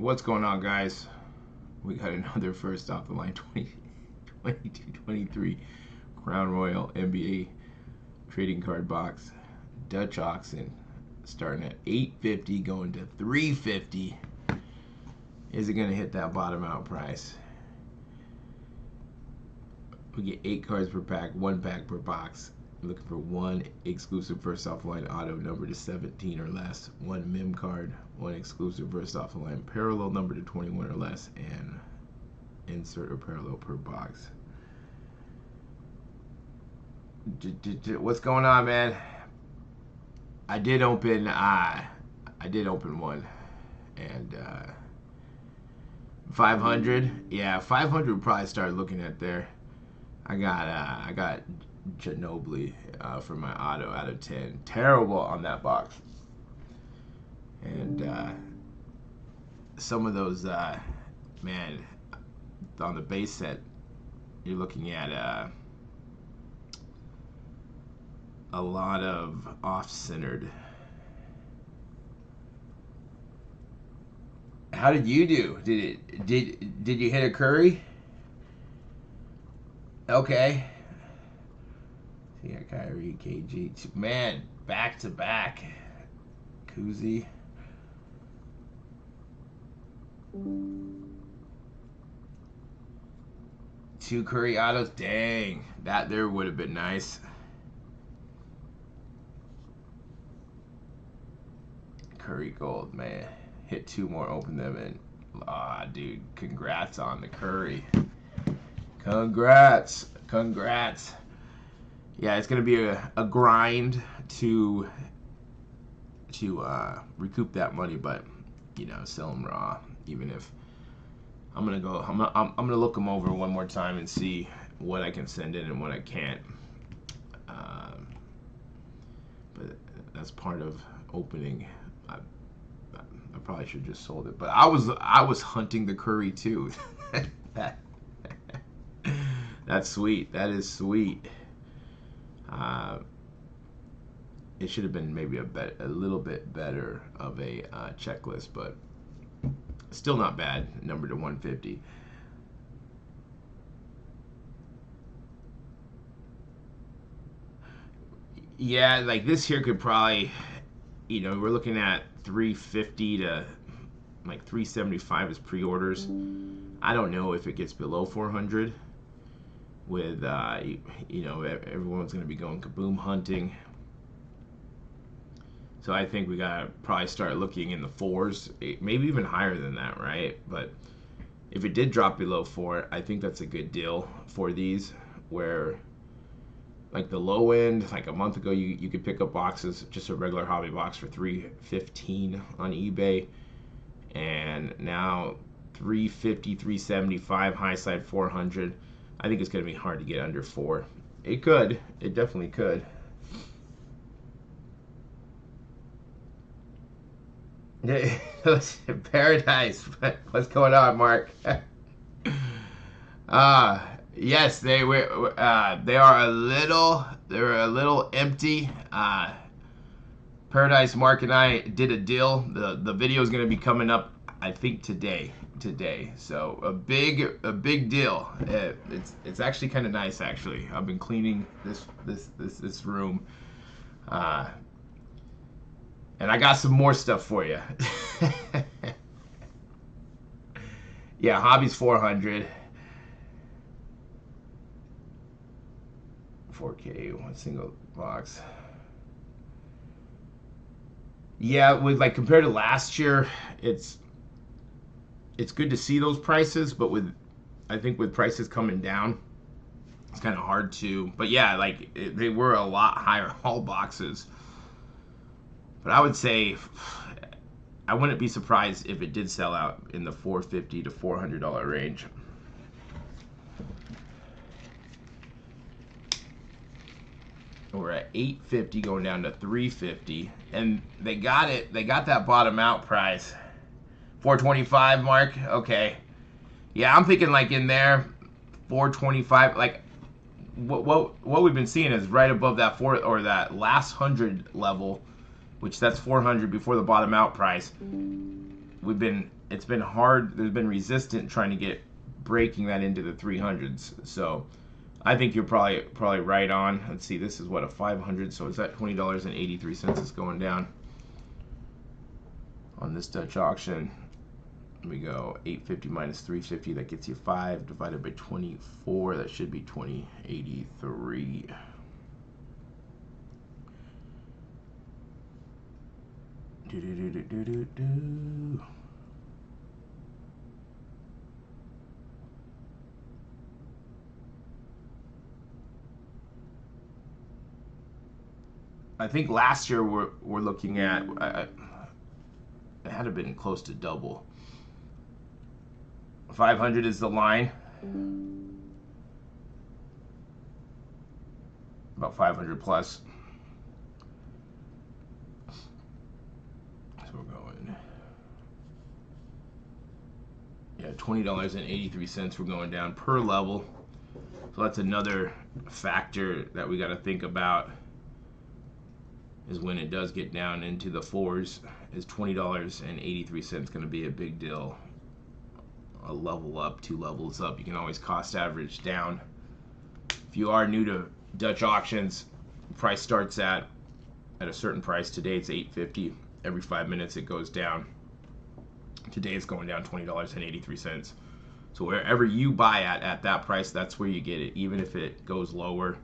What's going on, guys? We got another first off the line 22-23 Crown Royale NBA trading card box Dutch auction, starting at $8.50 going to $3.50. Is it gonna hit that bottom out price? We get 8 cards per pack, 1 pack per box. I'm looking for 1 exclusive first off the line auto number to 17 or less, 1 mem card, 1 exclusive first off the line parallel number to 21 or less, and insert a parallel per box. What's going on, man? I did open one, and 500. Yeah, 500 probably start looking at there. I got Ginobili for my auto out of 10. Terrible on that box. And some of those, man, on the base set, you're looking at a lot of off-centered. How did you do? Did you hit a Curry? Okay. Yeah, Kyrie, KG. Man, back to back. Koozie. Two Curry autos. Dang. That there would have been nice. Curry gold, man. Hit 2 more, open them, and dude, congrats on the Curry. Congrats. Yeah, it's gonna be a grind to recoup that money, but you know, sell them raw. Even if I'm gonna look them over one more time and see what I can send in and what I can't. But that's part of opening. I probably should have just sold it, but I was hunting the Curry too. That's sweet. That is sweet. It should have been maybe a little bit better of a checklist, but still not bad. Number to 150. Yeah, like this here could probably, you know, we're looking at 350 to like 375 as pre-orders. I don't know if it gets below 400 with you know, everyone's going to be going kaboom hunting. So I think we got to probably start looking in the 4s, maybe even higher than that, right? But if it did drop below 4, I think that's a good deal for these, where like the low end, like a month ago, you could pick up boxes, just a regular hobby box for $315 on eBay, and now $350, $375, high side $400. I think it's going to be hard to get under 4. It could. It definitely could. Paradise. What's going on, Mark? Yes, they were. They are They're a little empty. Paradise, Mark and I did a deal. The video is going to be coming up, I think today. So a big deal. It's actually kind of nice. Actually, I've been cleaning this room. And I got some more stuff for you. Yeah, hobby's 400. 4K, 1 single box. Yeah, with like compared to last year, it's good to see those prices, but I think with prices coming down, it's kind of hard to. But yeah, like they were a lot higher haul boxes. But I would say I wouldn't be surprised if it did sell out in the $450 to $400 range. We're at $850 going down to $350, and they got it. They got that bottom out price, $425, Mark. Okay, yeah, I'm thinking like in there, $425. Like what we've been seeing is right above that that last 100 level, which that's 400 before the bottom out price. We've been it's been hard. There's been resistant trying to get breaking that into the 300s. So I think you're probably right on. Let's see, this is what, a 500, so is that $20.83 is going down on this Dutch auction. We go 850 minus 350, that gets you 5 divided by 24, that should be 2083. I think last year we're looking at, it had to have been close to double. 500 is the line. About 500 plus. So we're going, yeah, $20.83 we're going down per level. So that's another factor that we got to think about, is when it does get down into the fours, is $20.83 going to be a big deal. A level up, 2 levels up. You can always cost average down. If you are new to Dutch auctions, price starts at a certain price. Today it's $8.50. Every 5 minutes it goes down. Today it's going down $20.83. So wherever you buy at that price, that's where you get it, even if it goes lower.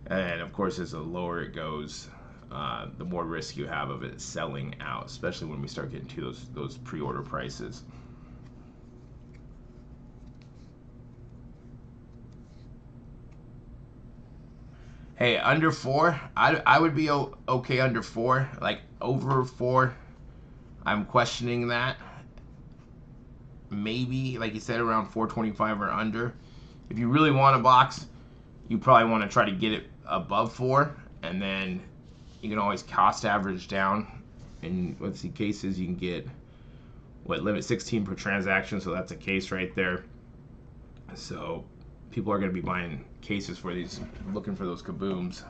And of course, as the lower it goes, the more risk you have of it selling out, especially when we start getting to those pre-order prices. Hey, under 4, I would be okay under 4. Like over 4, I'm questioning that. Maybe, like you said, around 425 or under. If you really want a box, you probably want to try to get it above 4, and then you can always cost average down. In, let's see, cases, you can get, what, limit 16 per transaction, so that's a case right there. So people are going to be buying cases for these, looking for those kabooms.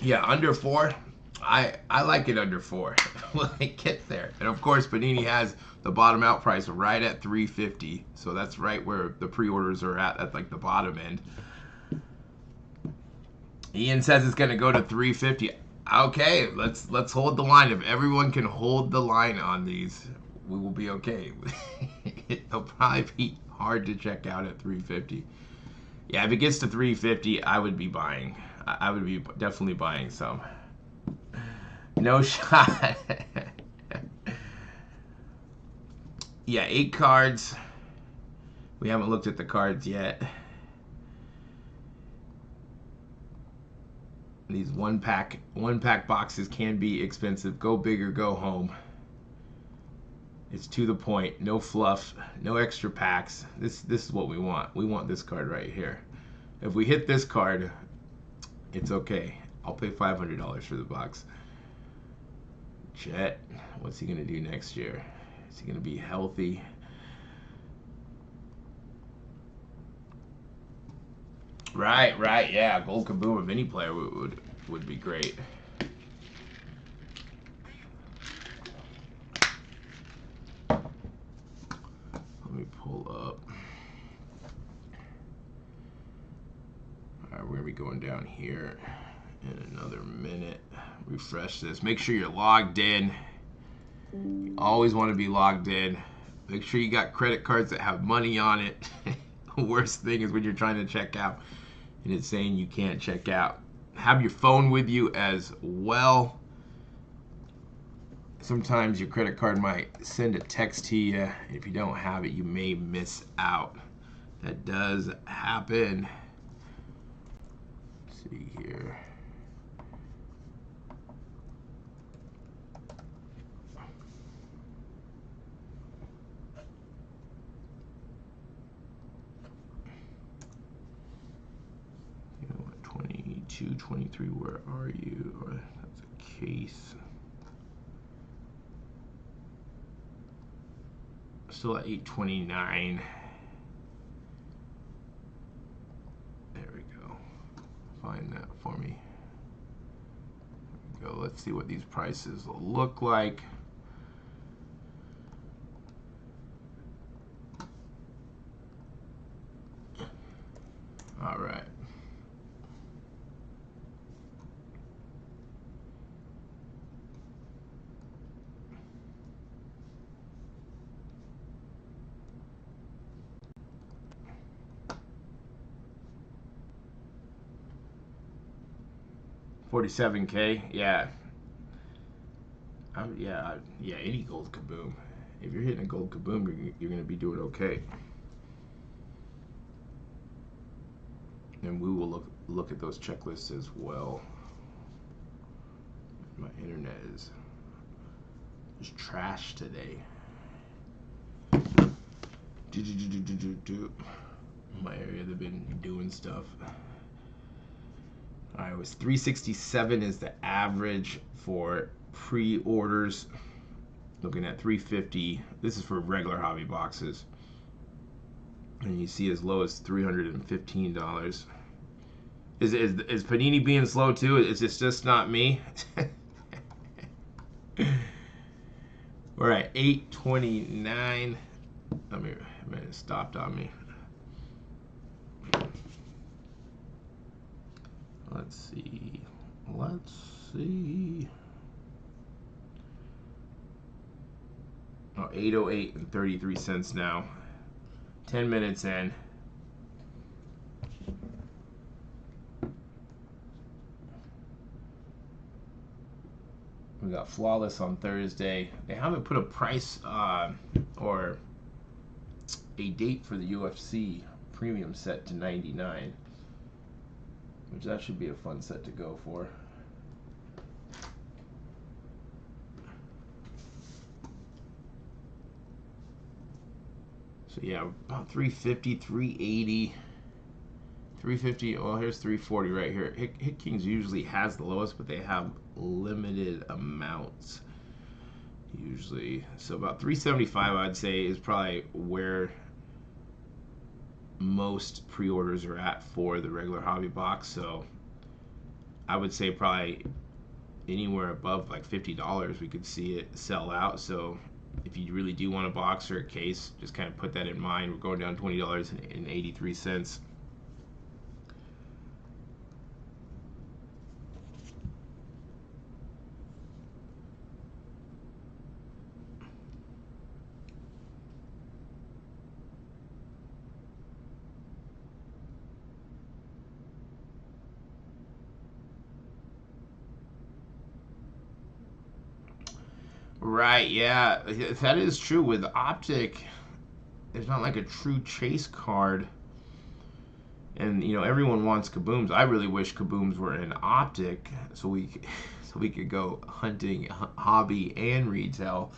Yeah, under 4, I like it under 4 when I get there. And of course, Panini has the bottom out price right at $3.50, so that's right where the pre-orders are at like the bottom end. Ian says it's going to go to $3.50. Okay, let's hold the line. If everyone can hold the line on these, we will be okay. It'll probably be hard to check out at $3.50. Yeah, if it gets to $3.50, I would be buying. I would be definitely buying some. No shot. Yeah, 8 cards. We haven't looked at the cards yet. These one pack boxes can be expensive. Go big or go home. It's to the point, no fluff, no extra packs. This is what we want. We want this card right here. If we hit this card, it's okay. I'll pay $500 for the box. Chet, what's he gonna do next year? Is he gonna be healthy? Right, yeah. Gold Kaboom of any player would be great. Let me pull up. Alright, we're gonna be going down here in another minute. Refresh this. Make sure you're logged in. You always want to be logged in. Make sure you got credit cards that have money on it. The worst thing is when you're trying to check out and it's saying you can't check out. Have your phone with you as well. Sometimes your credit card might send a text to you. If you don't have it, you may miss out. That does happen. Let's see here. You know what, 22, 23, where are you? Or that's a case. Still at 829. There we go. Find that for me. There we go. let's see what these prices look like. All right. $47K, yeah. Yeah, any gold kaboom. If you're hitting a gold kaboom, you're going to be doing okay. And we will look at those checklists as well. My internet is trash today. My area, they've been doing stuff. All right, it was 367 is the average for pre-orders. Looking at 350. This is for regular hobby boxes. And you see as low as $315. Is Panini being slow too? Is this just not me? We're at 829. I mean, it stopped on me. Let's see. Oh, 808 and 33 cents now. 10 minutes in. We got Flawless on Thursday. They haven't put a price or a date for the UFC premium set to 99, which that should be a fun set to go for. So yeah, about 350, 380, 350. Well, here's 340 right here. Hit Kings usually has the lowest, but they have limited amounts usually. So about 375, I'd say, is probably where most pre-orders are at for the regular hobby box. So I would say probably anywhere above like $50 we could see it sell out. If you really do want a box or a case, just kind of put that in mind. We're going down $20.83. Right, yeah, that is true. With Optic, there's not like a true chase card. And, everyone wants kabooms. I really wish kabooms were in Optic so we could go hunting, hobby, and retail.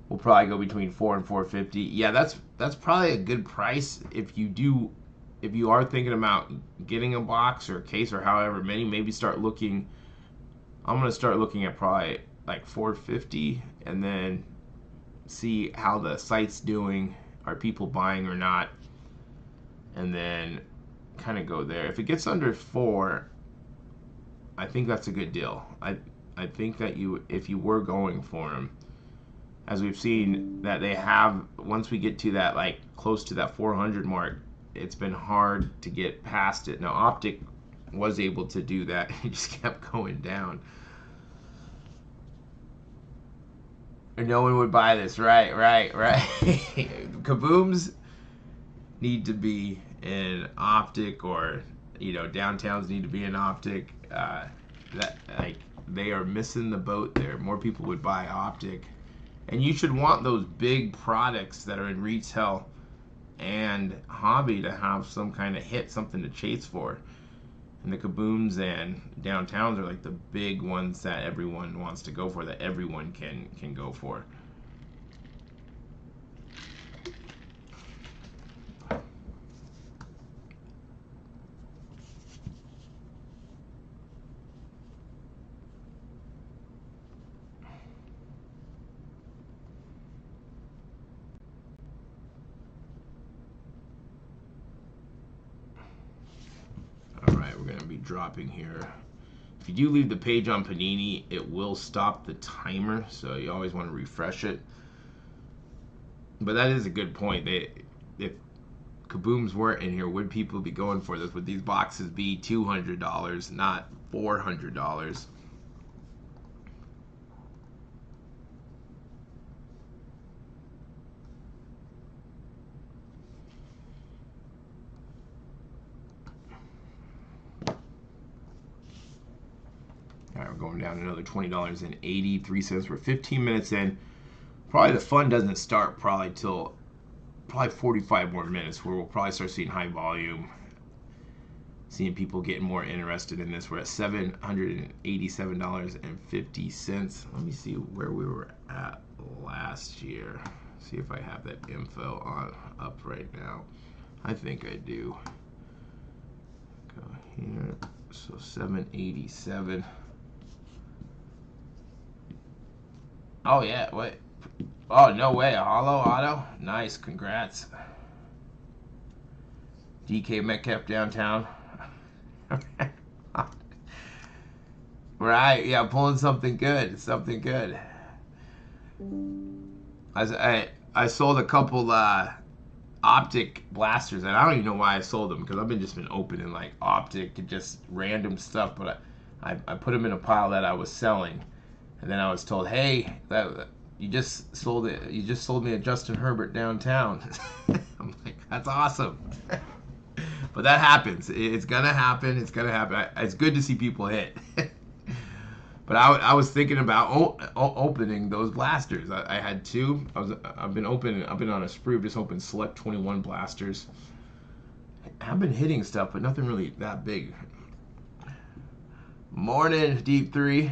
We'll probably go between $4 and $4.50. Yeah, that's probably a good price if you are thinking about getting a box or a case or however many. Maybe start looking. I'm gonna start looking at probably like $4.50 and then see how the site's doing. Are people buying or not? And then kind of go there. If it gets under $4, I think that's a good deal. I think that if you were going for them, as we've seen that they have, once we get to that like close to that 400 mark, it's been hard to get past it. Now Optic was able to do that. It just kept going down. And no one would buy this. Right. Kabooms need to be in Optic, or downtowns need to be in Optic. They are missing the boat there. More people would buy Optic, and you should want those big products that are in retail and hobby to have some kind of hit, something to chase for. And the kabooms and downtowns are like the big ones that everyone wants to go for, that everyone can go for. All right, we're going to be dropping here If you do leave the page on Panini, it will stop the timer, so you always want to refresh it. But that is a good point. If Kabooms weren't in here, would people be going for this? Would these boxes be $200, not $400? All right, we're going down another $20.83. We're 15 minutes in. Probably the fun doesn't start till 45 more minutes, where we'll probably start seeing high volume, seeing people getting more interested in this. We're at $787.50. Let me see where we were at last year. See if I have that info up right now. I think I do. Go here. So 787. Oh yeah, wait. Oh, no way. A hollow auto? Nice, congrats. DK Metcalf downtown. Right, yeah, pulling something good. Something good. I sold a couple optic blasters, and I don't even know why I sold them, because I've just been opening like optic and just random stuff, but I put them in a pile that I was selling, and then I was told, hey, you just sold it. You just sold me a Justin Herbert downtown. I'm like, that's awesome. But that happens. It's gonna happen. It's gonna happen. It's good to see people hit. But I was thinking about opening those blasters. I had two. I've been on a spree of just opening select 21 blasters. I've been hitting stuff, but nothing really that big. Morning, Deep 3.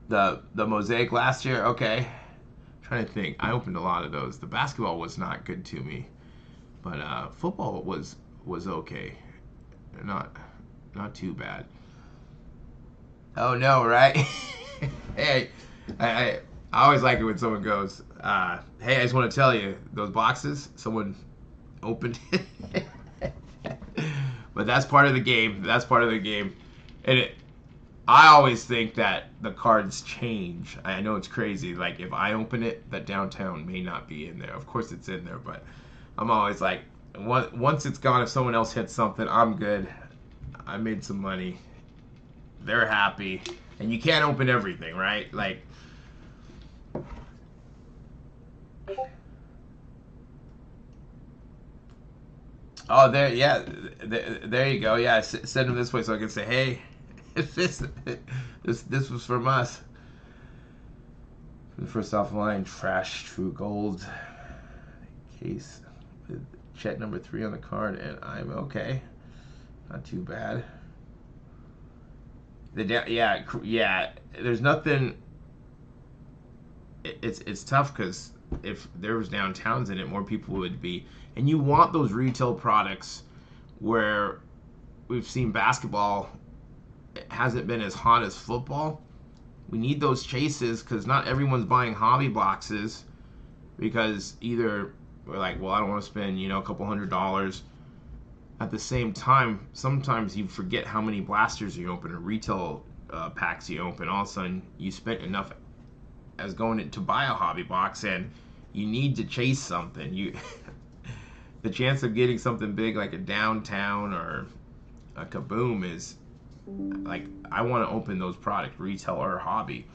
The mosaic last year, okay. I'm trying to think. I opened a lot of those. The basketball was not good to me, but football was okay. Not too bad. Oh no, right? Hey, I always like it when someone goes, hey, I just want to tell you, those boxes, someone opened it. But that's part of the game. That's part of the game. And I always think that the cards change. I know it's crazy. Like, if I open it, that downtown may not be in there. Of course it's in there, but I'm always like, once it's gone, if someone else hits something, I'm good. I made some money. They're happy. And you can't open everything, right? Like, oh, there you go. Yeah, send them this way so I can say, hey, this was from us. The first offline, trash true gold case with check number 3 on the card, and I'm okay. Not too bad. Yeah. There's nothing. It's tough because if there was downtowns in it, more people would be. And you want those retail products where we've seen basketball. It hasn't been as hot as football. We need those chases because not everyone's buying hobby boxes, because either we're like, well, I don't want to spend a couple $100. At the same time, sometimes you forget how many blasters you open or retail packs you open. All of a sudden, you spent enough as going in to buy a hobby box, and you need to chase something. The chance of getting something big like a downtown or a Kaboom is like, I want to open those products, retail or hobby.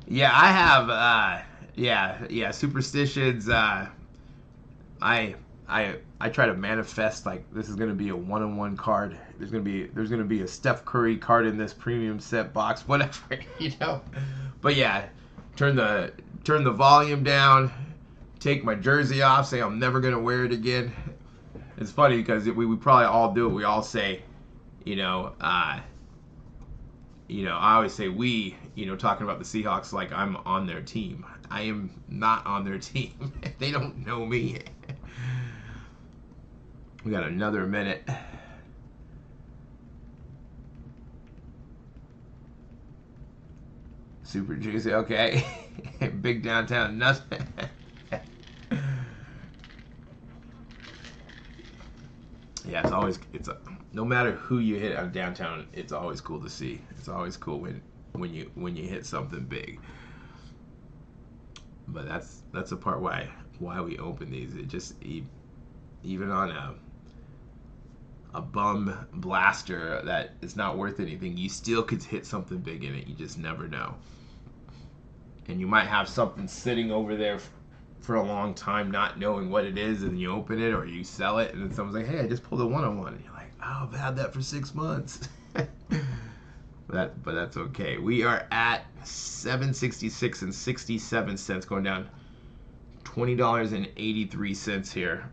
Yeah, I have superstitions. I try to manifest like this is gonna be a one-on-one card. There's gonna be a Steph Curry card in this premium set box, whatever. But yeah, turn the volume down, take my jersey off, say I'm never gonna wear it again. It's funny because we probably all do it. We all say, I always say we, talking about the Seahawks like I'm on their team. I am not on their team. They don't know me. We got another minute. Super juicy, okay. Big downtown, nothing. Yeah, it's always no matter who you hit on downtown, it's always cool to see. It's always cool when you hit something big. But that's the part why we open these. It just even on a bum blaster that is not worth anything, you still could hit something big in it. You just never know. And you might have something sitting over there for a long time not knowing what it is, and you open it or you sell it and then someone's like, hey, I just pulled a 1-on-1, and you're like, oh, I've had that for 6 months. But that's okay. We are at $7.66 and 67 cents, going down $20.83 here.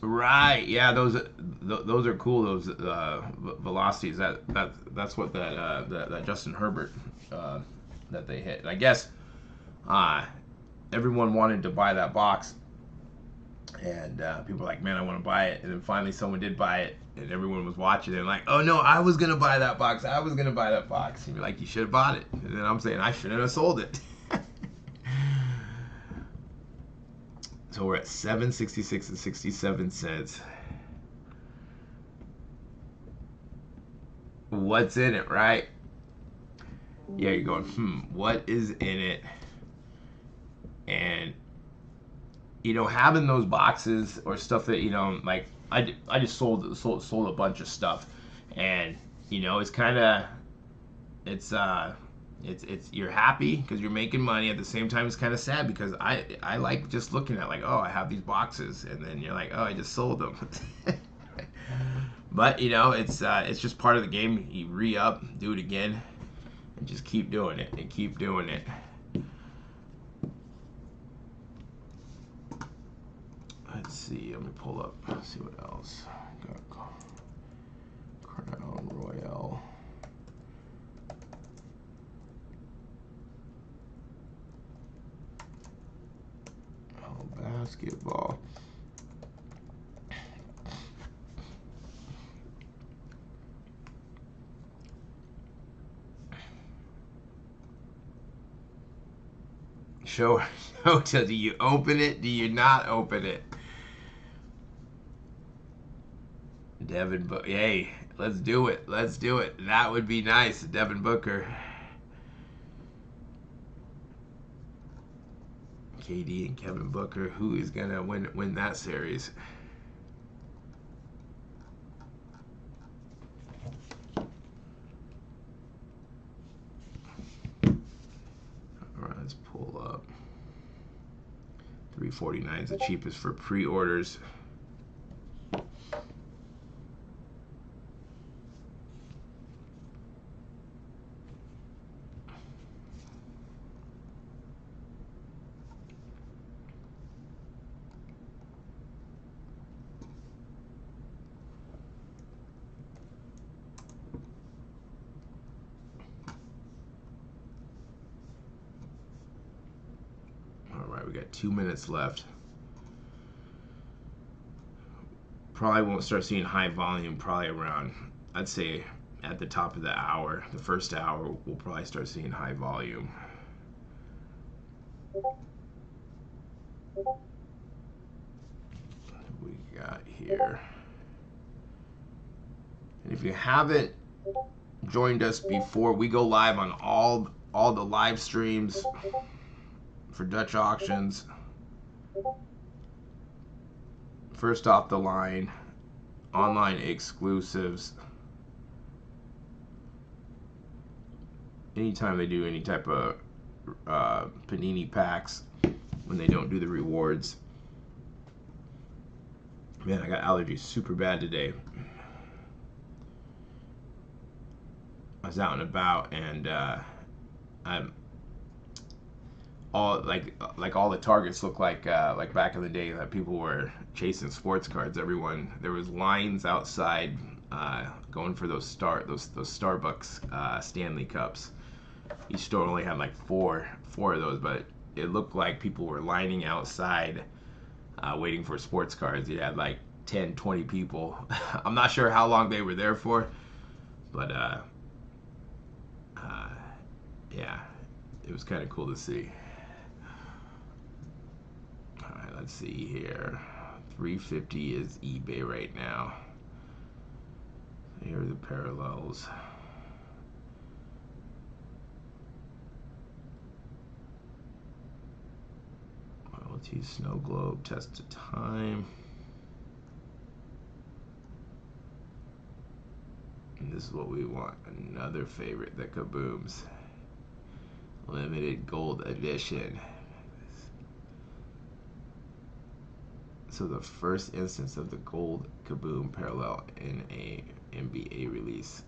Right, yeah, those are cool. Those velocities. That's what that Justin Herbert that they hit. And I guess everyone wanted to buy that box, and people were like, man, I want to buy it. And then finally someone did buy it, and everyone was watching it and like, oh no, I was gonna buy that box. I was gonna buy that box. And you're like, you should have bought it. And then I'm saying I shouldn't have sold it. So we're at $7.66 and 67 cents. What's in it, right? Yeah, you're going, what is in it? And having those boxes or stuff that like I just sold a bunch of stuff, and it's kind of it's you're happy because you're making money. At the same time, it's kind of sad because I like just looking at, like, oh, I have these boxes, and then you're like, oh, I just sold them. But it's just part of the game. You re-up, do it again, and just keep doing it and keep doing it. Let's see. Let me pull up. Let's see what else. Got Crown Royale. Basketball. Show do you open it? Do you not open it? Devin Booker. Hey, let's do it. Let's do it. That would be nice. Devin Booker. KD and Kevin Booker. Who is gonna win that series? All right, let's pull up. $3.49 is the cheapest for pre-orders. We got 2 minutes left. Probably won't start seeing high volume probably around, I'd say, at the top of the hour. The first hour, we'll probably start seeing high volume. What do we got here? And if you haven't joined us before, we go live on all the live streams for Dutch auctions. First off the line, online exclusives. Anytime they do any type of Panini packs, when they don't do the rewards. Man, I got allergies super bad today. I was out and about, and I'm all all the targets look like back in the day that people were chasing sports cards. There was lines outside going for those Starbucks Stanley Cups. Each store only had like four of those, but it looked like people were lining outside waiting for sports cards. You had like 10, 20 people. I'm not sure how long they were there for, but yeah, it was kind of cool to see. All right, let's see here. 350 is eBay right now. Here are the parallels. Royalty Snow Globe, Test of Time. And this is what we want. Another favorite, the Kabooms. Limited Gold Edition. So the first instance of the gold Kaboom parallel in a NBA release.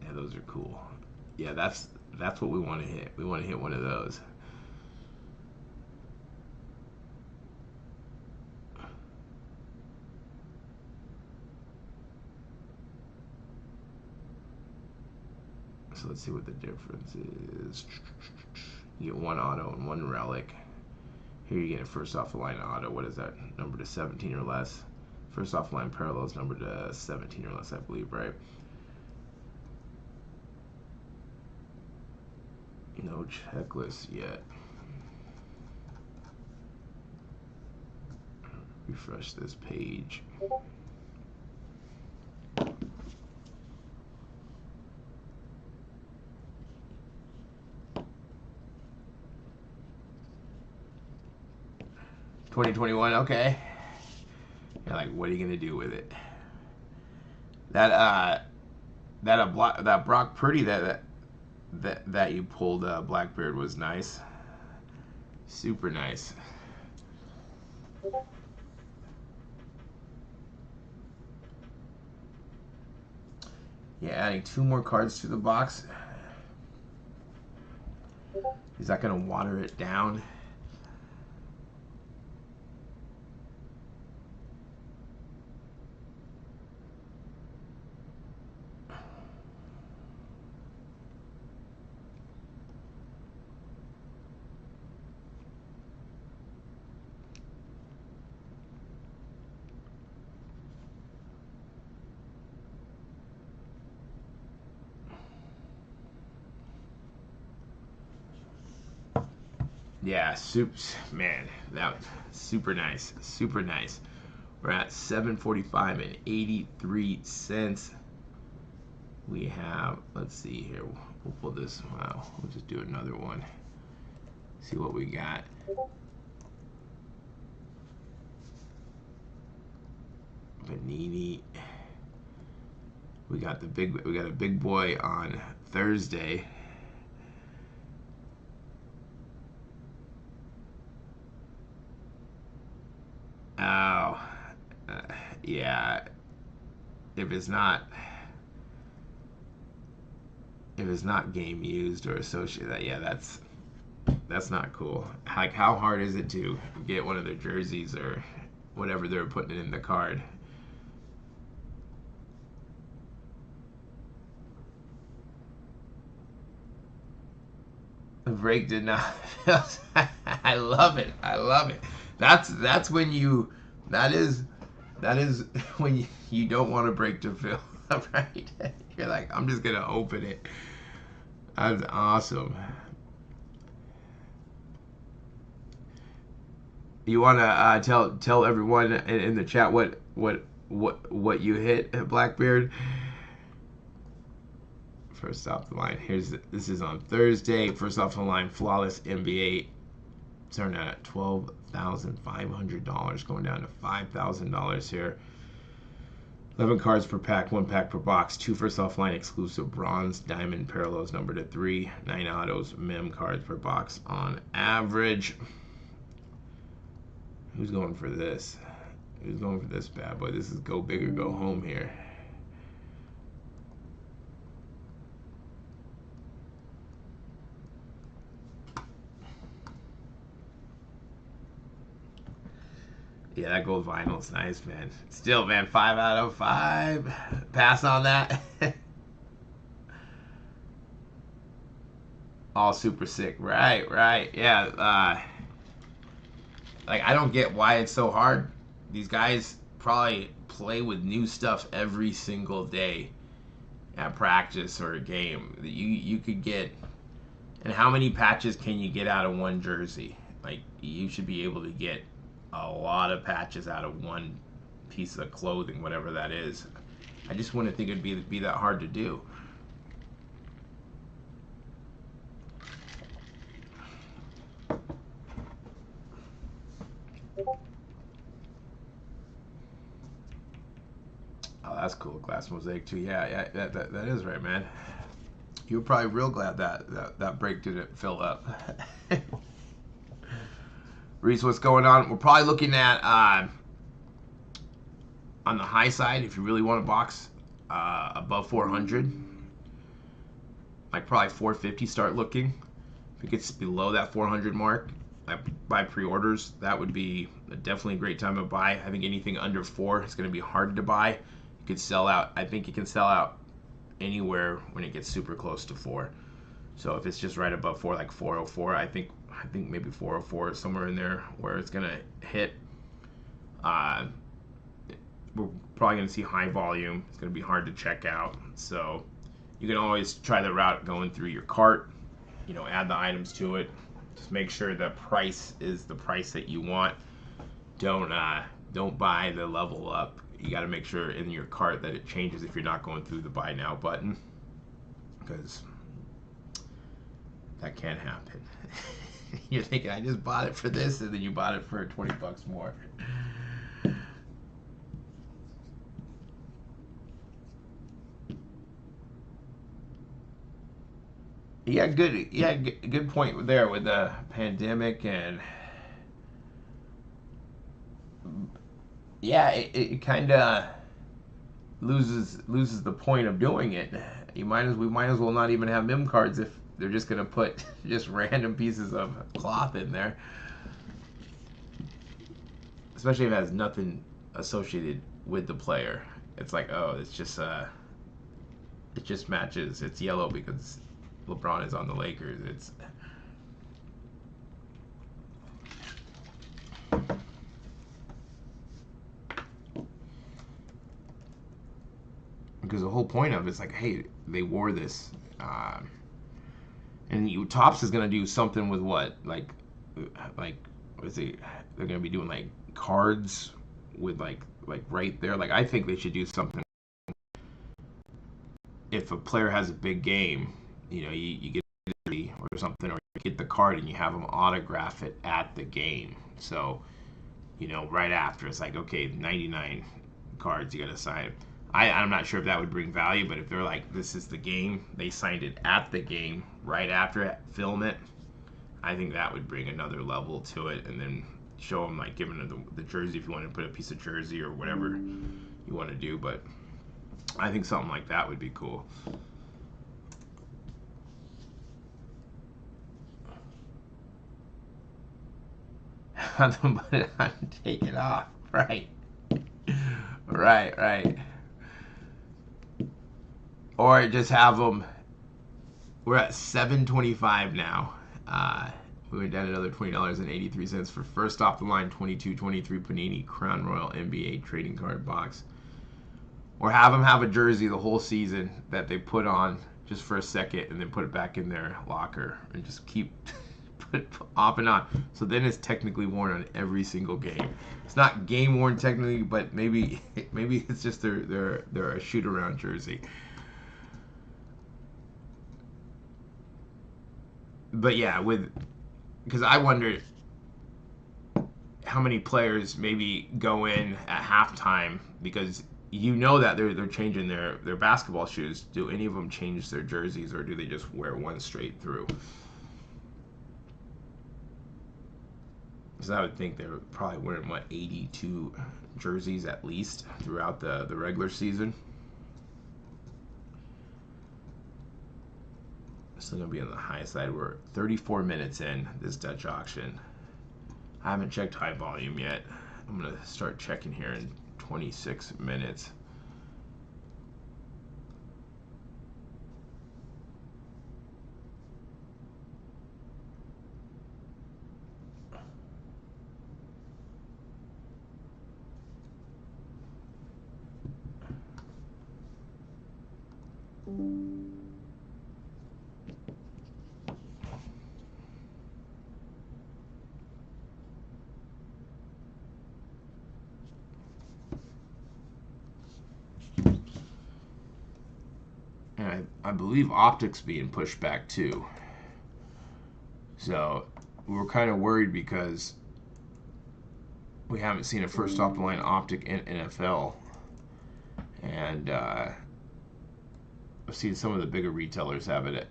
Yeah, those are cool. Yeah, that's what we want to hit. We want to hit one of those. So let's see what the difference is. You get one auto and one relic. Here you get a first off the line auto. What is that? Number to 17 or less. First off the line parallels number to 17 or less, I believe, right? No checklist yet. Refresh this page. $2021, okay. You're like, what are you gonna do with it? That Brock Purdy that you pulled, Blackbeard, was nice. Super nice. Yeah, adding 2 more cards to the box. Is that gonna water it down? Yeah, man, that was super nice, super nice. We're at 745 and 83 cents. We have, let's see here, we'll pull this, wow, we'll just do another one. See what we got. Panini. We got a big boy on Thursday. Oh, yeah. If it's not game used or associated, yeah, that's not cool. Like, how hard is it to get one of their jerseys or whatever they're putting in the card? The break did not. I love it. I love it. That's when you. That is when you don't want to break to fill. Right? You're like, I'm just gonna open it. That's awesome. You wanna tell everyone in the chat what you hit, Blackbeard? First off the line, this is on Thursday. First off the line, flawless NBA. Starting at $12,500, going down to $5,000 here. 11 cards per pack, 1 pack per box. 2 first offline exclusive bronze diamond parallels number to 3. 9 autos, mem cards per box on average. Who's going for this? Who's going for this bad boy? This is go big or go home here. Yeah, that gold vinyl is nice, man. Still, man, 5 out of 5. Pass on that. All super sick. Right. Yeah. Like, I don't get why it's so hard. These guys probably play with new stuff every single day at practice or a game. You could get... And how many patches can you get out of one jersey? Like, you should be able to get a lot of patches out of one piece of clothing, whatever that is. I just wouldn't think it'd be that hard to do. Oh, that's cool. Glass mosaic too. Yeah, that is right, man. You were probably real glad that break didn't fill up. Reese, what's going on? We're probably looking at on the high side, if you really want a box above 400, like probably 450. Start looking. If it gets below that 400 mark, like buy pre-orders. That would be definitely a great time to buy. I think anything under 4 is going to be hard to buy. You could sell out. I think you can sell out anywhere when it gets super close to 4. So if it's just right above 4, like 404, I think maybe 404 is somewhere in there where it's gonna hit. We're probably gonna see high volume. It's gonna be hard to check out. So you can always try the route going through your cart. You know, add the items to it. Just make sure the price is the price that you want. Don't buy the level up. You got to make sure in your cart that it changes if you're not going through the buy now button, because that can happen. You're thinking, I just bought it for this, and then you bought it for 20 bucks more. Yeah, good point there with the pandemic, and yeah, it kind of loses the point of doing it. We might as well not even have mem cards if they're just gonna put just random pieces of cloth in there, especially if it has nothing associated with the player. It's like, oh, it just matches. It's yellow because LeBron is on the Lakers. It's because the whole point of it's like, hey, they wore this, and Topps is gonna do something with like what is it? They're gonna be doing like cards with like right there. Like I think they should do something. If a player has a big game, you know, you get or something, or you get the card and you have them autograph it at the game. So, you know, right after it's like, okay, 99 cards you gotta sign. I'm not sure if that would bring value, but if they're like, this is the game, they signed it at the game right after it, film it, I think that would bring another level to it, and then show them like giving them the jersey if you want to put a piece of jersey or whatever you want to do. But I think something like that would be cool. Take it off, right? Right. Or just have them. We're at 725 now. We went down another $20.83 for first off the line 22-23 Panini Crown Royale NBA trading card box. Or have them have a jersey the whole season that they put on just for a second and then put it back in their locker and just keep put it off and on. So then it's technically worn on every single game. It's not game worn technically, but maybe it's just their a shoot around jersey. But yeah, because I wonder how many players maybe go in at halftime because you know that they're changing their basketball shoes. Do any of them change their jerseys, or do they just wear one straight through? Because I would think they're probably wearing 82 jerseys at least throughout the regular season. Still gonna be on the high side. We're 34 minutes in this Dutch auction. I haven't checked high volume yet. I'm gonna start checking here in 26 minutes. believe optics being pushed back too. So we're kind of worried because we haven't seen a first off the line optic in NFL, and I've seen some of the bigger retailers have it.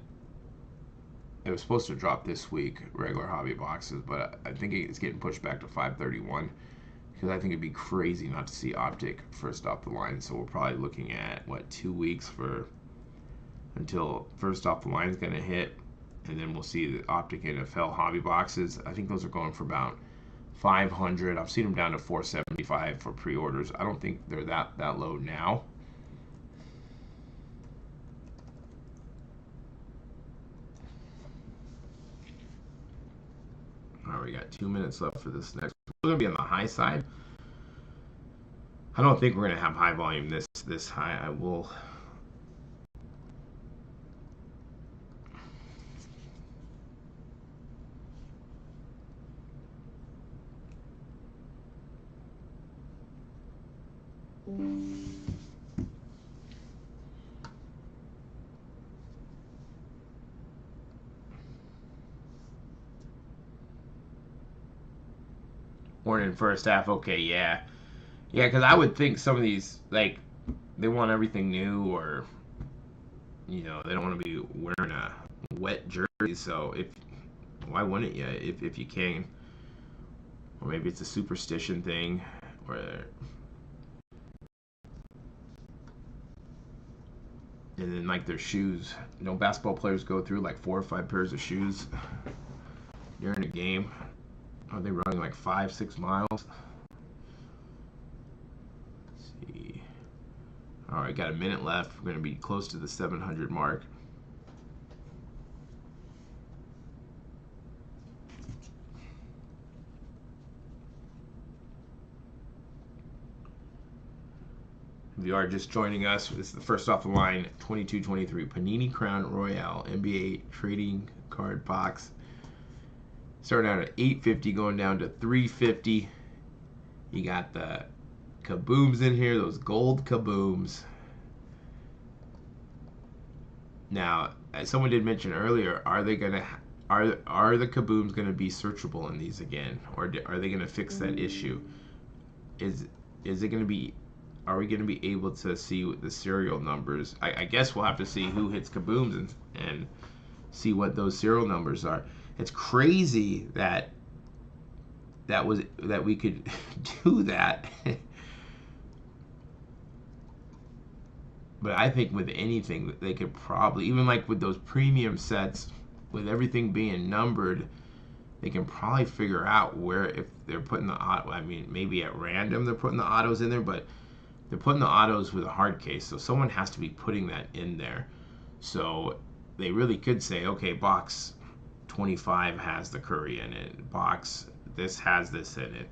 It was supposed to drop this week, regular hobby boxes, but I think it's getting pushed back to 531 because I think it'd be crazy not to see optic first off the line. So we're probably looking at what, 2 weeks for until first off the line is going to hit, and then we'll see the optic NFL hobby boxes. I think those are going for about 500. I've seen them down to 475 for pre-orders. I don't think they're that low now. All right, we got 2 minutes left for this next. We're gonna be on the high side. I don't think we're gonna have high volume this high. I will. Morning first half. Okay, yeah, because I would think some of these, like, they want everything new, or they don't want to be wearing a wet jersey. So why wouldn't you if you can? Or maybe it's a superstition thing, or and then like their shoes. Basketball players go through like 4 or 5 pairs of shoes during a game. Are they running like 5-6 miles? Let's see. All right, got a minute left. We're going to be close to the 700 mark. If you are just joining us, this is the first off the line 22-23 Panini Crown Royale NBA trading card box. Starting out at $8.50, going down to $3.50. You got the kabooms in here, those gold kabooms. Now, as someone did mention earlier, are the kabooms gonna be searchable in these again, or are they gonna fix that issue? Is it gonna be? Are we gonna be able to see the serial numbers? I guess we'll have to see who hits kabooms and see what those serial numbers are. It's crazy that we could do that. But I think with anything, they could probably, even like with those premium sets, with everything being numbered, they can probably figure out where, if they're putting the auto. I mean, maybe at random they're putting the autos in there, but they're putting the autos with a hard case, so someone has to be putting that in there. So they really could say, okay, box 25 has the Curry in it. Box this has this in it.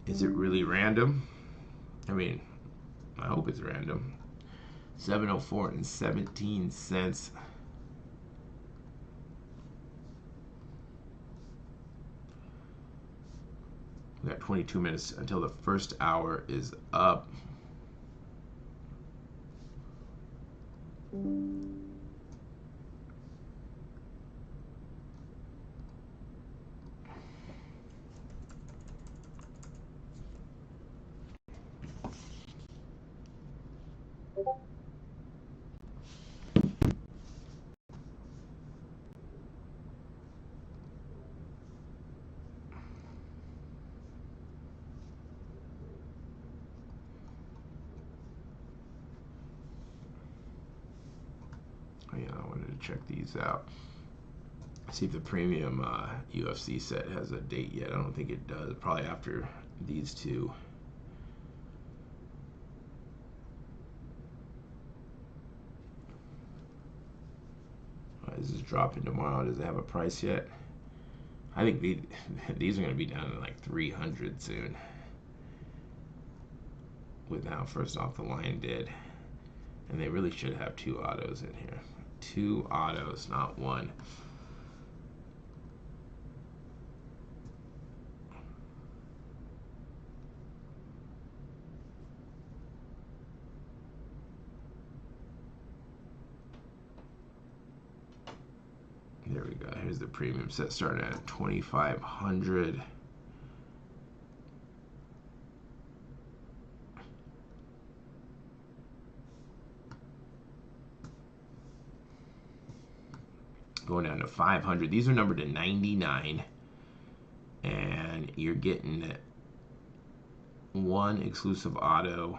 Is it really random? I mean, I hope it's random. 704 and 17 cents. We got 22 minutes until the first hour is up. Oh, yeah, I wanted to check these out. See if the premium UFC set has a date yet. I don't think it does. Probably after these two. This is dropping tomorrow. Does it have a price yet? I think these are going to be down to like 300 soon. With how first off the line did. And they really should have 2 autos in here. 2 autos, not 1. There we go. Here's the premium set starting at 2,500. Going down to 500. These are numbered to 99. And you're getting one exclusive auto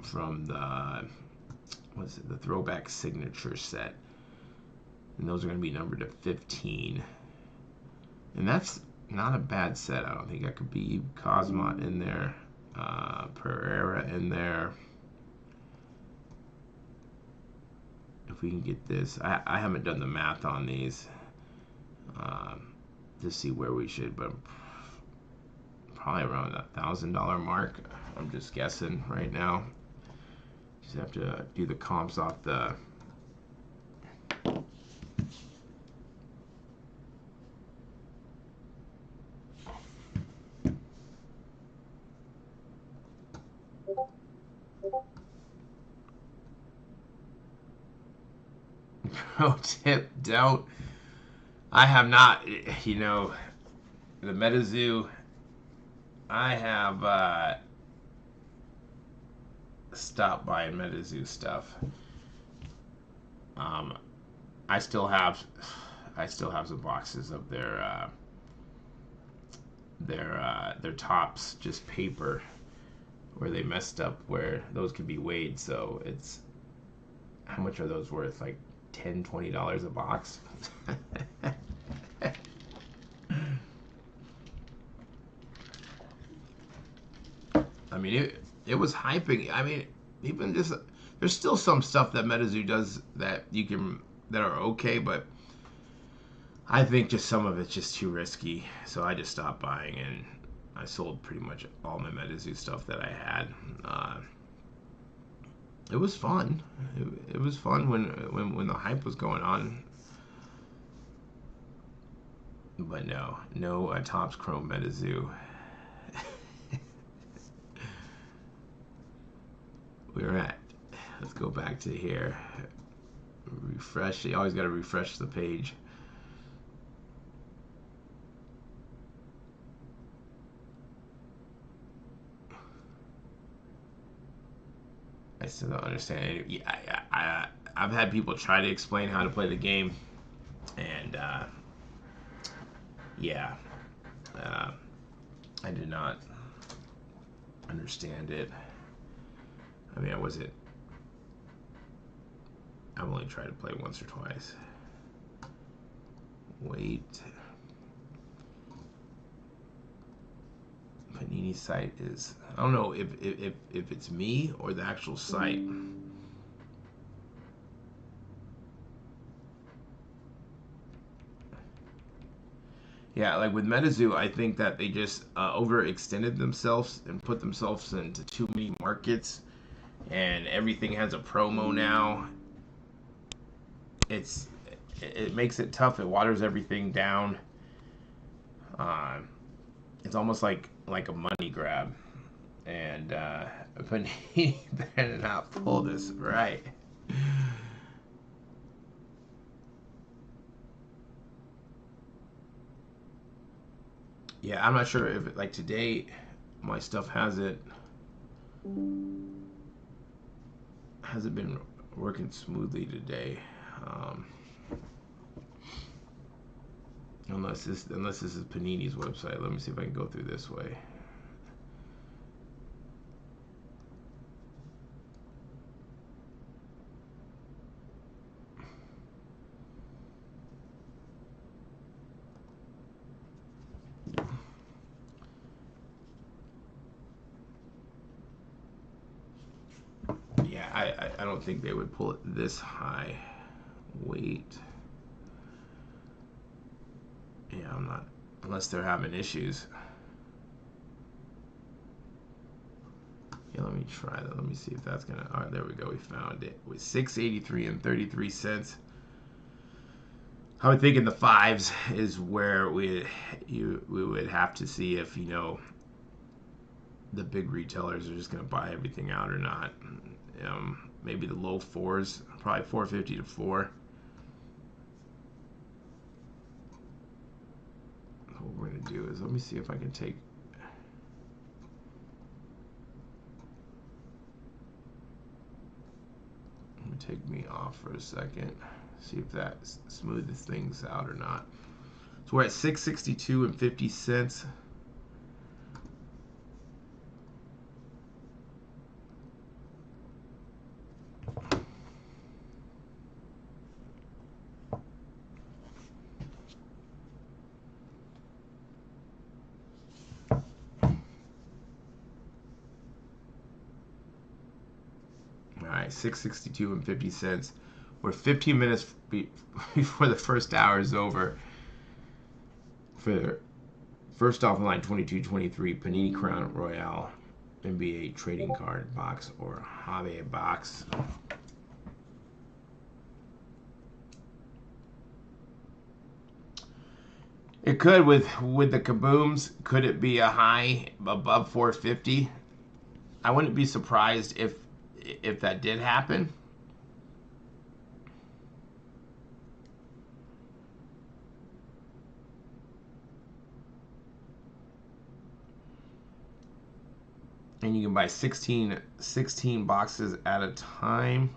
from the, what's it, the throwback signature set. And those are going to be numbered to 15. And that's not a bad set. I don't think. I could be Cosmot in there, Pereira in there. If we can get this, I haven't done the math on these to see where we should, but probably around that $1,000 mark. I'm just guessing right now. Just have to do the comps off the pro tip. Don't. I have not, you know, the MetaZoo, I have stopped buying MetaZoo stuff. I still have some boxes of their tops, just paper, where they messed up, where those could be weighed. So it's, how much are those worth? Like $10, $20 a box. I mean, it was hyping. I mean, even just, there's still some stuff that MetaZoo does that you can, that are okay, but I think just some of it's just too risky. So I just stopped buying, and I sold pretty much all my MetaZoo stuff that I had. It was fun. It was fun when the hype was going on. But no Topps Chrome MetaZoo. We're at, let's go back to here. Refresh. You always got to refresh the page. I still don't understand. I've had people try to explain how to play the game, and yeah, I did not understand it. I mean, I've only tried to play once or twice. Wait. Panini site is, I don't know if it's me or the actual site. Yeah, like with MetaZoo, I think that they just overextended themselves and put themselves into too many markets, and everything has a promo now. It makes it tough. It waters everything down. It's almost like a money grab, and Panini better not pull this right. Yeah, I'm not sure if like today my stuff hasn't been working smoothly today. Unless this is Panini's website. Let me see if I can go through this way. Yeah, I don't think they would pull it this high. Wait. Yeah, I'm not, unless they're having issues. Yeah, let me try that. Let me see if that's gonna. All right, there we go. We found it with 683 and 33 cents. I would think in the fives is where we would have to see if, you know, the big retailers are just gonna buy everything out or not. Maybe the low fours, probably 450 to 4. do is let me see if I can take me off for a second. See if that smoothes things out or not. So we're at 662 and 50 cents. All right, 662 and 50 cents. We're 15 minutes before the first hour is over. For first off line 22-23 Panini Crown Royale NBA trading card box or hobby box. It could with the kabooms. Could it be a high above 450? I wouldn't be surprised if that did happen. And you can buy 16 boxes at a time.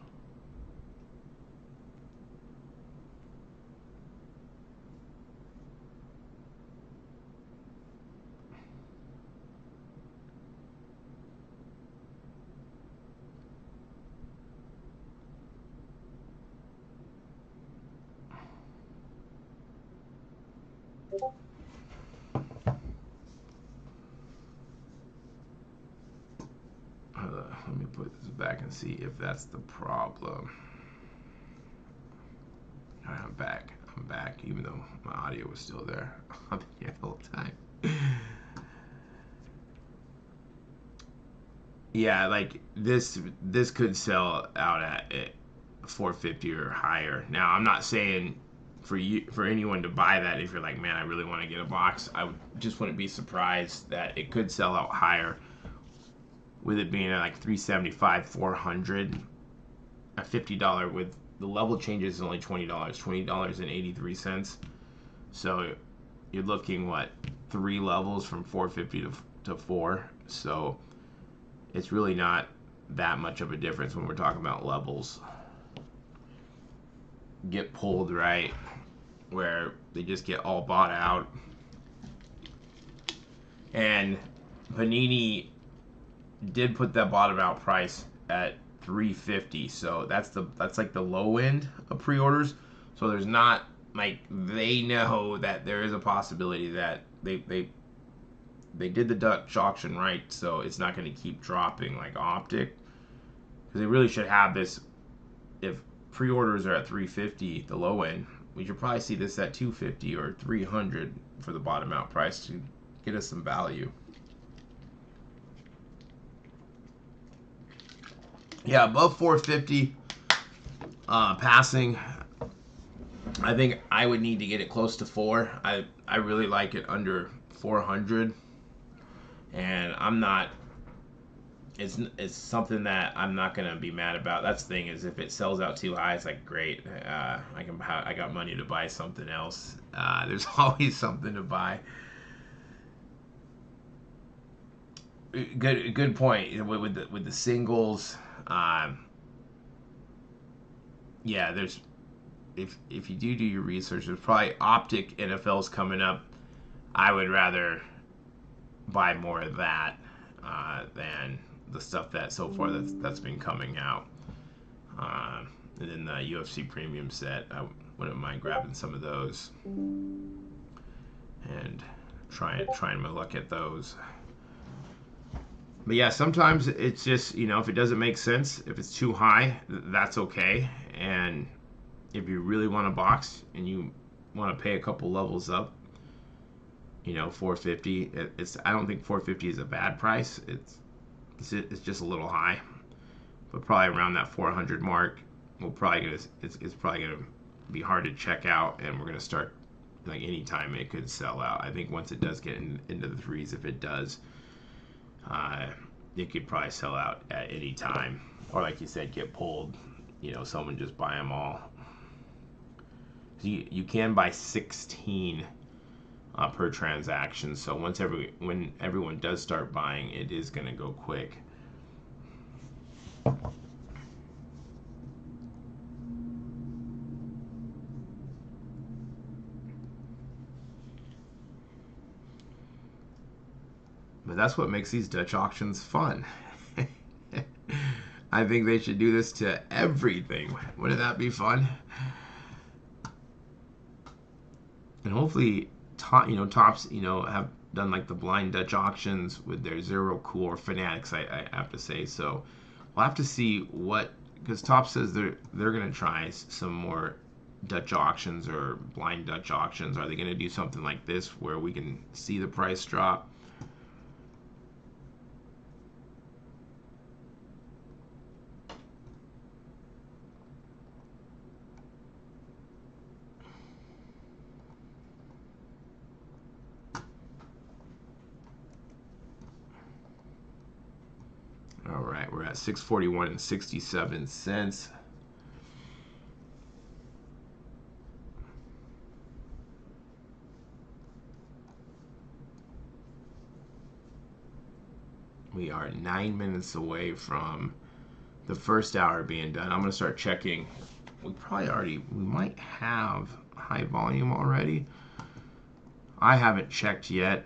Let me put this back and see if that's the problem. All right, I'm back, even though my audio was still there. I've been here the whole time. Yeah, like this could sell out at 450 or higher. Now, I'm not saying for anyone to buy that if you're like, man, I really want to get a box. Just wouldn't be surprised that it could sell out higher. With it being at like 375, 400, a $50 with the level changes is only $20.83. So you're looking what 3 levels from 450 to 4. So it's really not that much of a difference when we're talking about levels. Get pulled, right, where they just get all bought out. And Panini did put that bottom out price at $350, so that's like the low end of pre-orders. So there's not like, they know that there is a possibility that they did the Dutch auction right, so it's not going to keep dropping like Optic, because they really should have this. If pre-orders are at $350, the low end, we should probably see this at $250 or $300 for the bottom out price to get us some value. Yeah, above 450 passing, I think I would need to get it close to 4. I really like it under 400, and I'm not. It's something that I'm not gonna be mad about. That's the thing, is if it sells out too high, it's like, great. I got money to buy something else. There's always something to buy. Good point with the singles. Yeah, there's if you do your research, there's probably Optic NFL's coming up. I would rather buy more of that than the stuff that so far that's been coming out. And then the UFC Premium set, I wouldn't mind grabbing some of those and trying my luck at those. But yeah, sometimes it's just, if it doesn't make sense, if it's too high, that's okay. And if you really want a box and you want to pay a couple levels up, 450. I don't think 450 is a bad price. It's just a little high, but probably around that 400 mark, it's probably gonna be hard to check out, and we're gonna start, like, anytime it could sell out. I think once it does get into the threes, if it does. It could probably sell out at any time, or like you said, get pulled. Someone just buy them all. So you can buy 16 per transaction. So when everyone does start buying, it is going to go quick. But that's what makes these Dutch auctions fun. I think they should do this to everything. Wouldn't that be fun? And hopefully, Tops, have done like the blind Dutch auctions with their Zero Cool or Fanatics. I have to say. So we'll have to see because Top says they're gonna try some more Dutch auctions or blind Dutch auctions. Are they gonna do something like this where we can see the price drop? All right, we're at 641 and 67 cents. We are 9 minutes away from the first hour being done. I'm going to start checking. We might have high volume already. I haven't checked yet.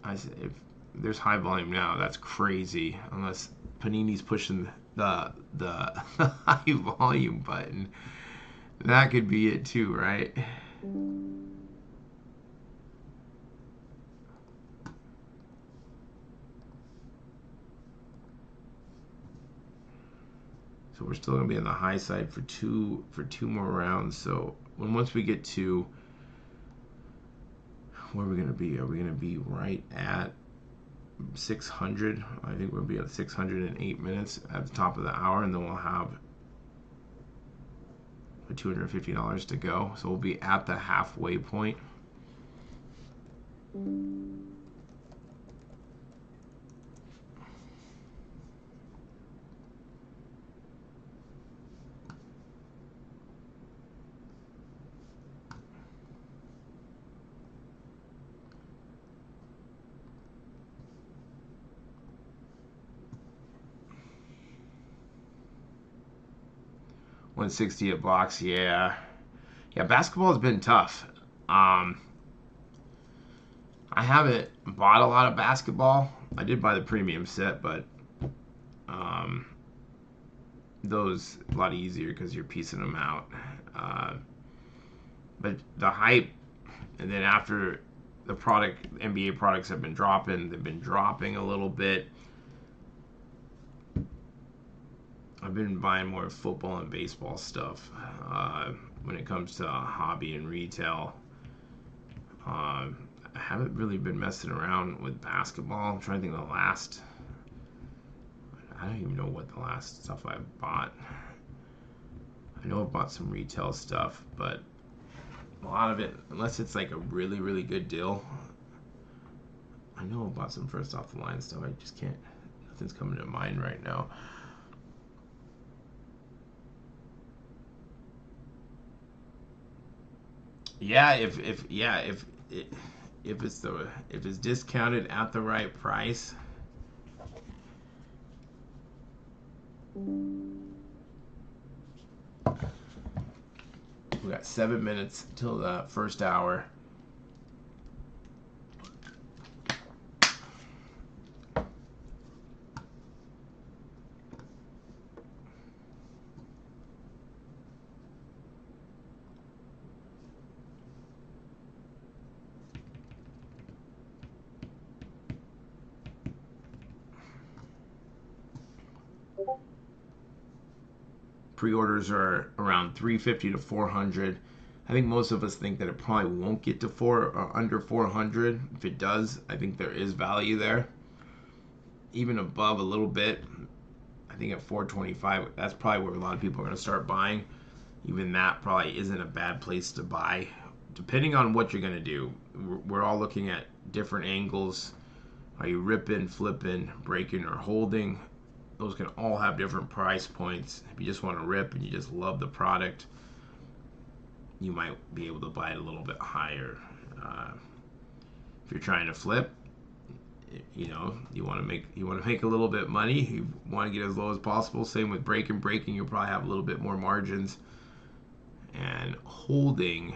If there's high volume now, that's crazy. Unless Panini's pushing the high volume button. That could be it too, right? So we're still gonna be on the high side for two more rounds. So once we get to where are we gonna be? Are we gonna be right at 600? I think we'll be at 608 minutes at the top of the hour, and then we'll have $250 to go. So we'll be at the halfway point. 160 a box, yeah. Yeah, basketball has been tough. I haven't bought a lot of basketball. I did buy the premium set, but those a lot easier because you're piecing them out. But the hype, and then after the NBA products have been dropping, they've been dropping a little bit. I've been buying more football and baseball stuff when it comes to hobby and retail. I haven't really been messing around with basketball. I'm trying to think of the last. I don't even know what the last stuff I bought. I know I bought some retail stuff, but a lot of it, unless it's like a really, really good deal. I know I bought some first off the line stuff. I just can't. Nothing's coming to mind right now. Yeah, if it's discounted at the right price. We got 7 minutes till the first hour. Pre-orders are around 350 to 400. I think most of us think that it probably won't get to under 400. If it does, I think there is value there. Even above a little bit, I think at 425, that's probably where a lot of people are going to start buying. Even that probably isn't a bad place to buy, depending on what you're going to do. We're all looking at different angles. Are you ripping, flipping, breaking, or holding? Those can all have different price points. If you just want to rip and you just love the product, you might be able to buy it a little bit higher. If you're trying to flip, you know, you want to make a little bit of money. You want to get as low as possible. Same with breaking. Breaking, you'll probably have a little bit more margins. And holding,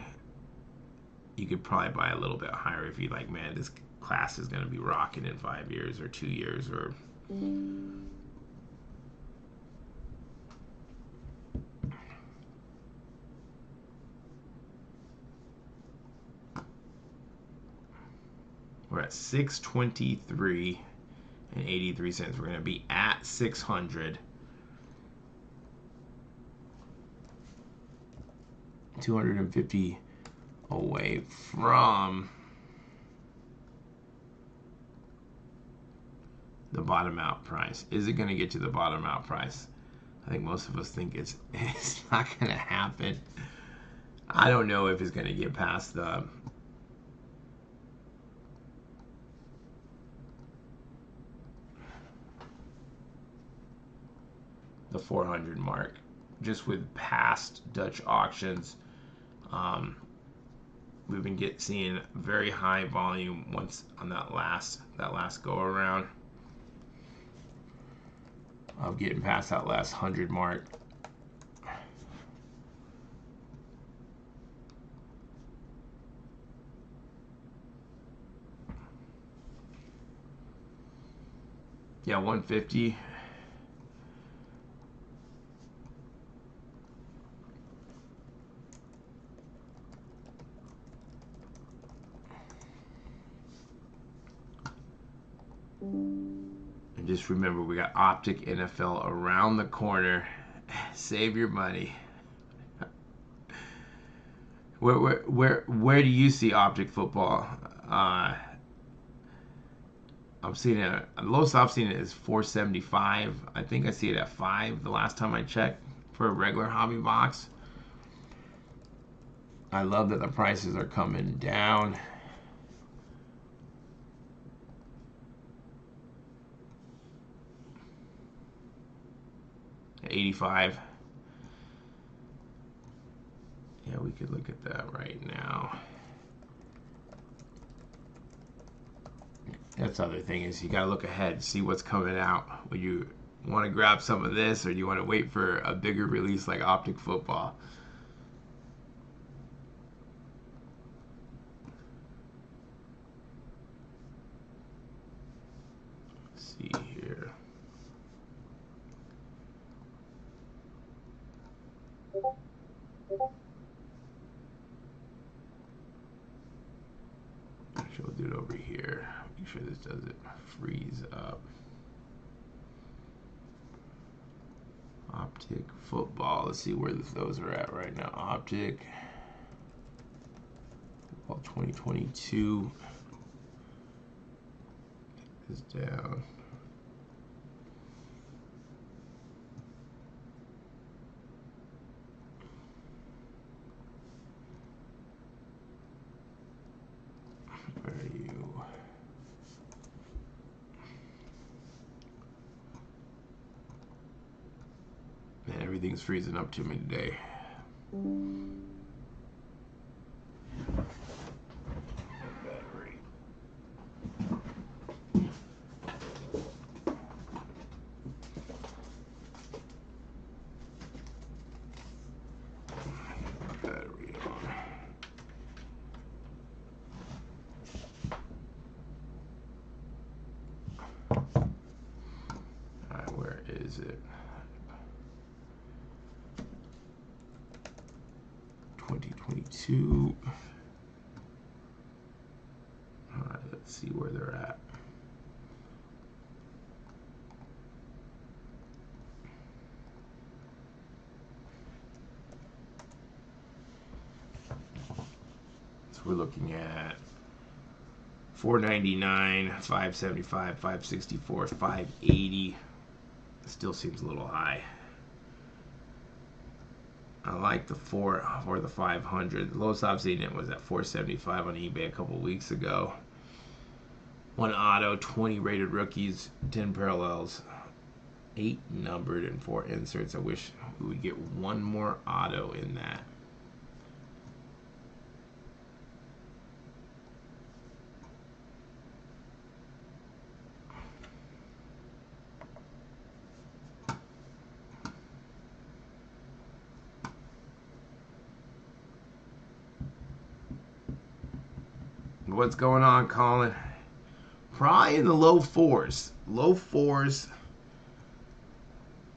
you could probably buy a little bit higher if you like, man, this class is going to be rocking in 5 years or 2 years or. We're at 623 and 83 cents. We're going to be at 600. 250 away from the bottom out price. Is it going to get to the bottom out price? I think most of us think it's not going to happen. I don't know if it's going to get past the 400 mark. Just with past Dutch auctions, we've been seeing very high volume once on that last go around of getting past that last 100 mark. Yeah, 150. And just remember, we got Optic NFL around the corner. Save your money. Where do you see Optic football? I'm seeing it. The lowest I've seen it is 475. I think I see it at 5 the last time I checked for a regular hobby box. I love that the prices are coming down. $85. Yeah, we could look at that right now. That's the other thing, is you got to look ahead, see what's coming out. Would you want to grab some of this, or do you want to wait for a bigger release like Optic Football? Let's see here. Actually, we'll do it over here. Make sure this doesn't freeze up. Optic Football. Let's see where those are at right now. Optic Football 2022 is down. Where are you? Man, everything's freezing up to me today. Battery. Battery on. Alright, where is it? 2022. Alright, let's see where they're at. So we're looking at 499, 575, 564, 580. Still seems a little high. I like the 4 or the 500. The lowest I've seen it was at 475 on eBay a couple weeks ago. 1 auto, 20 rated rookies, 10 parallels, 8 numbered, and 4 inserts. I wish we would get one more auto in that. What's going on, Colin? Probably in the low fours. Low fours.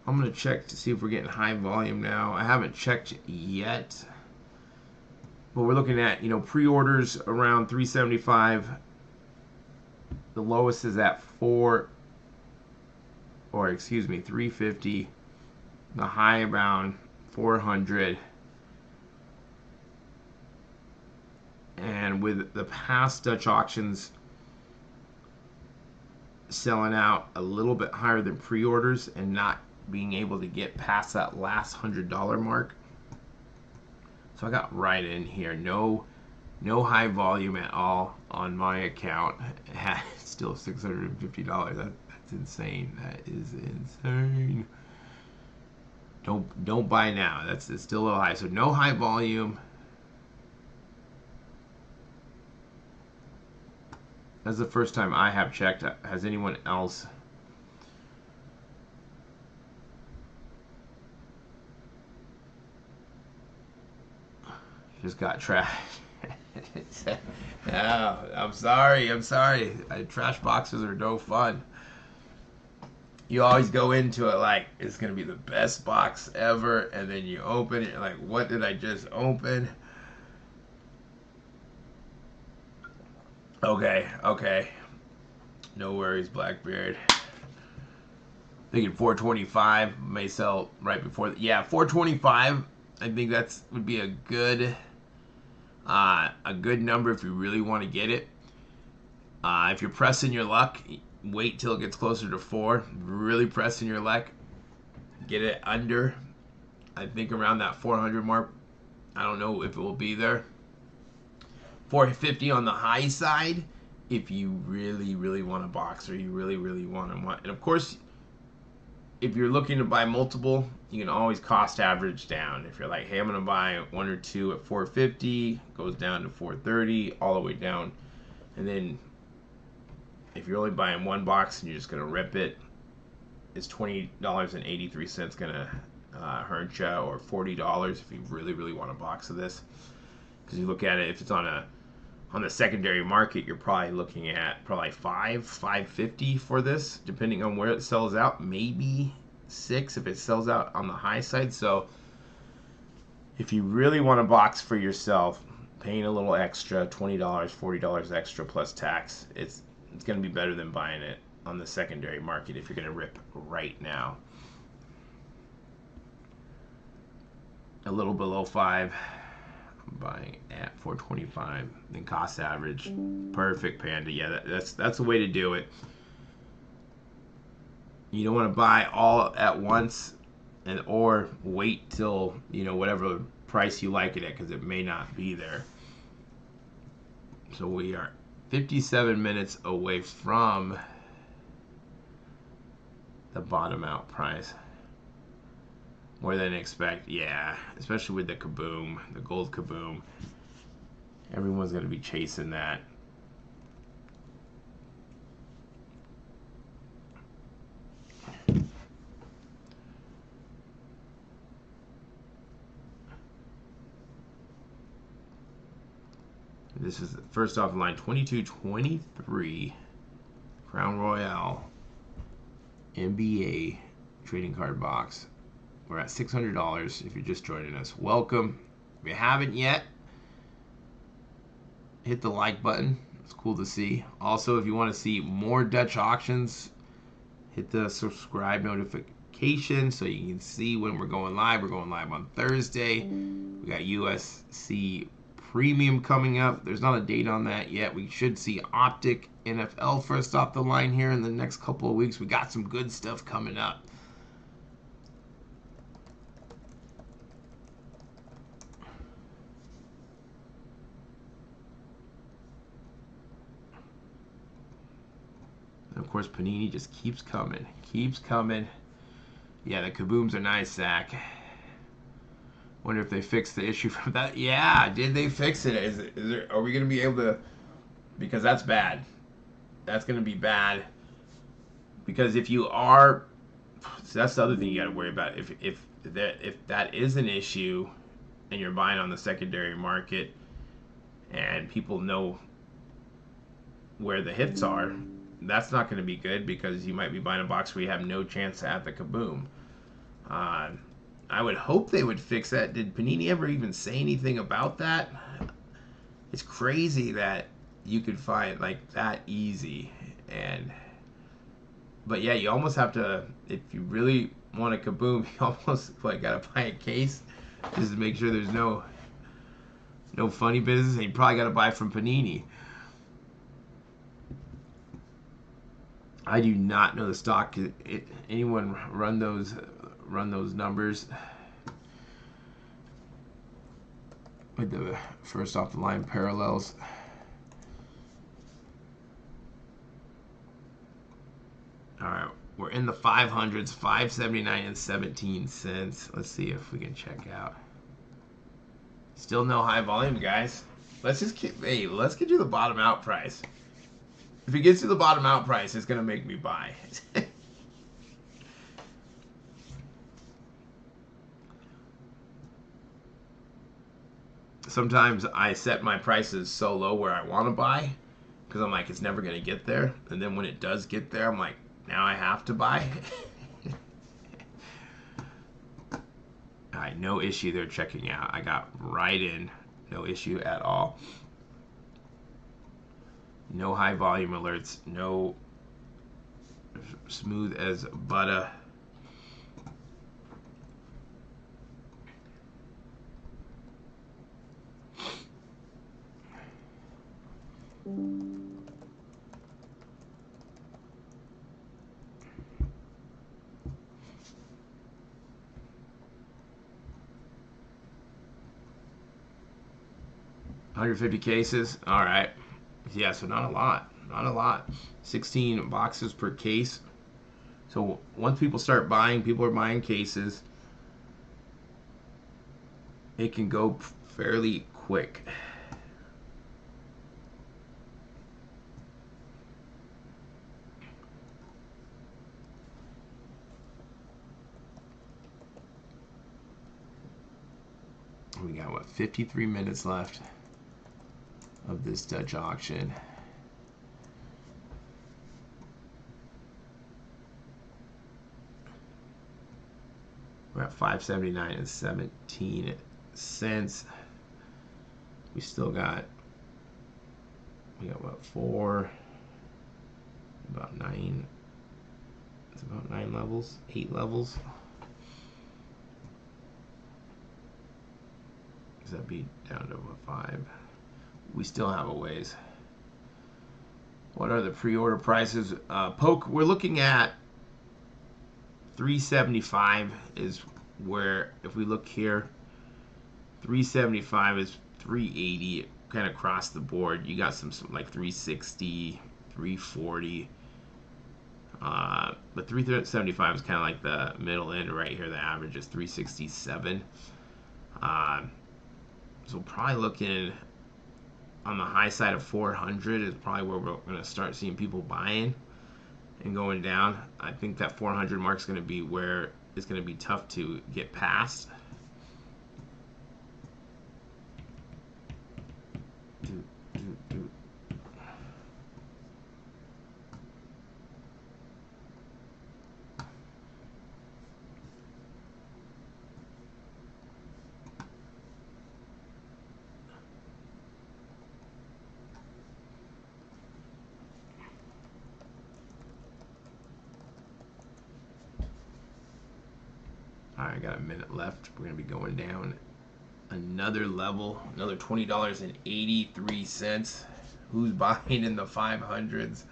I'm going to check to see if we're getting high volume now. I haven't checked yet. But we're looking at, pre-orders around 375. The lowest is at 350. The high around 400. And with the past Dutch auctions selling out a little bit higher than pre-orders and not being able to get past that last $100 mark. So I got right in here. No high volume at all on my account. Still $650. That's insane. That is insane. Don't buy now. It's still a little high. So no high volume. That's the first time I have checked. Has anyone else? Just got trashed. No, I'm sorry. Trash boxes are no fun. You always go into it like it's going to be the best box ever, and then you open it, you're like, what did I just open? Okay. No worries, Blackbeard. Thinking 425 may sell right before. Yeah, 425. I think that's would be a good number if you really want to get it. If you're pressing your luck, wait till it gets closer to 4. Really pressing your luck, get it under. I think around that 400 mark. I don't know if it will be there. 450 on the high side if you really want a box, or you really want. And of course, if you're looking to buy multiple, you can always cost average down. If you're like, hey, I'm going to buy 1 or 2 at 450, goes down to 430, all the way down. And then if you're only buying one box and you're just going to rip it, it's $20.83 going to hurt you, or $40 if you really want a box of this. Because you look at it, if it's on the secondary market, you're probably looking at $550 for this, depending on where it sells out. Maybe $6 if it sells out on the high side. So if you really want a box for yourself, paying a little extra, $20, $40 extra plus tax, it's going to be better than buying it on the secondary market if you're going to rip right now. A little below 5. Buying at 425, then cost average. Perfect, Panda. Yeah, that's the way to do it. You don't want to buy all at once, or wait till whatever price you like it at, because it may not be there. So we are 57 minutes away from the bottom out price. More than expect, yeah. Especially with the kaboom, the gold kaboom. Everyone's going to be chasing that. This is first off line 2223 Crown Royale NBA trading card box. We're at $600 if you're just joining us. Welcome. If you haven't yet, hit the like button. It's cool to see. Also, if you want to see more Dutch auctions, hit the subscribe notification so you can see when we're going live. We're going live on Thursday. We got USC Premium coming up. There's not a date on that yet. We should see Optic NFL first off the line here in the next couple of weeks. We got some good stuff coming up. And of course, Panini just keeps coming. Yeah, the kabooms are nice, Zach. Wonder if they fixed the issue from that. Yeah, did they fix it? Is there? Are we going to be able to? Because that's bad. That's going to be bad. Because if you are, so that's the other thing you got to worry about. If that is an issue, and you're buying on the secondary market, and people know where the hits are, that's not going to be good because you might be buying a box where you have no chance at the kaboom. Uh, I would hope they would fix that. Did Panini ever even say anything about that? It's crazy that you could find like that easy. And but yeah, you almost have to, if you really want a kaboom, you almost like gotta buy a case just to make sure there's no funny business, and you probably gotta buy from Panini. I do not know the stock. Anyone run those numbers with the first off the line parallels? All right, we're in the 500s, 579 and 17 cents. Let's see if we can check out. Still no high volume, guys. Let's just let's get to the bottom out price. If it gets to the bottom out price, it's gonna make me buy. Sometimes I set my prices so low where I want to buy because I'm like, it's never gonna get there, and then when it does get there, I'm like, now I have to buy. Alright, no issue there checking out. I got right in. No issue at all. No high volume alerts. No smooth as butter. $150 cases. All right. Yeah, so not a lot. Not a lot. 16 boxes per case. So once people start buying, people are buying cases. It can go fairly quick. We got, what, 53 minutes left of this Dutch auction. We're at 579 and 17 cents. We still got, what, about 9, it's about 9 levels, 8 levels. Does that be down to a 5? We still have a ways. What are the pre-order prices? Poke, we're looking at 375 is where, if we look here, 375 is 380 kind of across the board. You got some like 360, 340. But 375 is kind of like the middle end right here. The average is 367. So probably looking on the high side of 400 is probably where we're going to start seeing people buying and going down. I think that 400 mark is going to be where it's going to be tough to get past. Alright, I got a minute left. We're going to be going down another level, another $20.83. Who's buying in the 500s?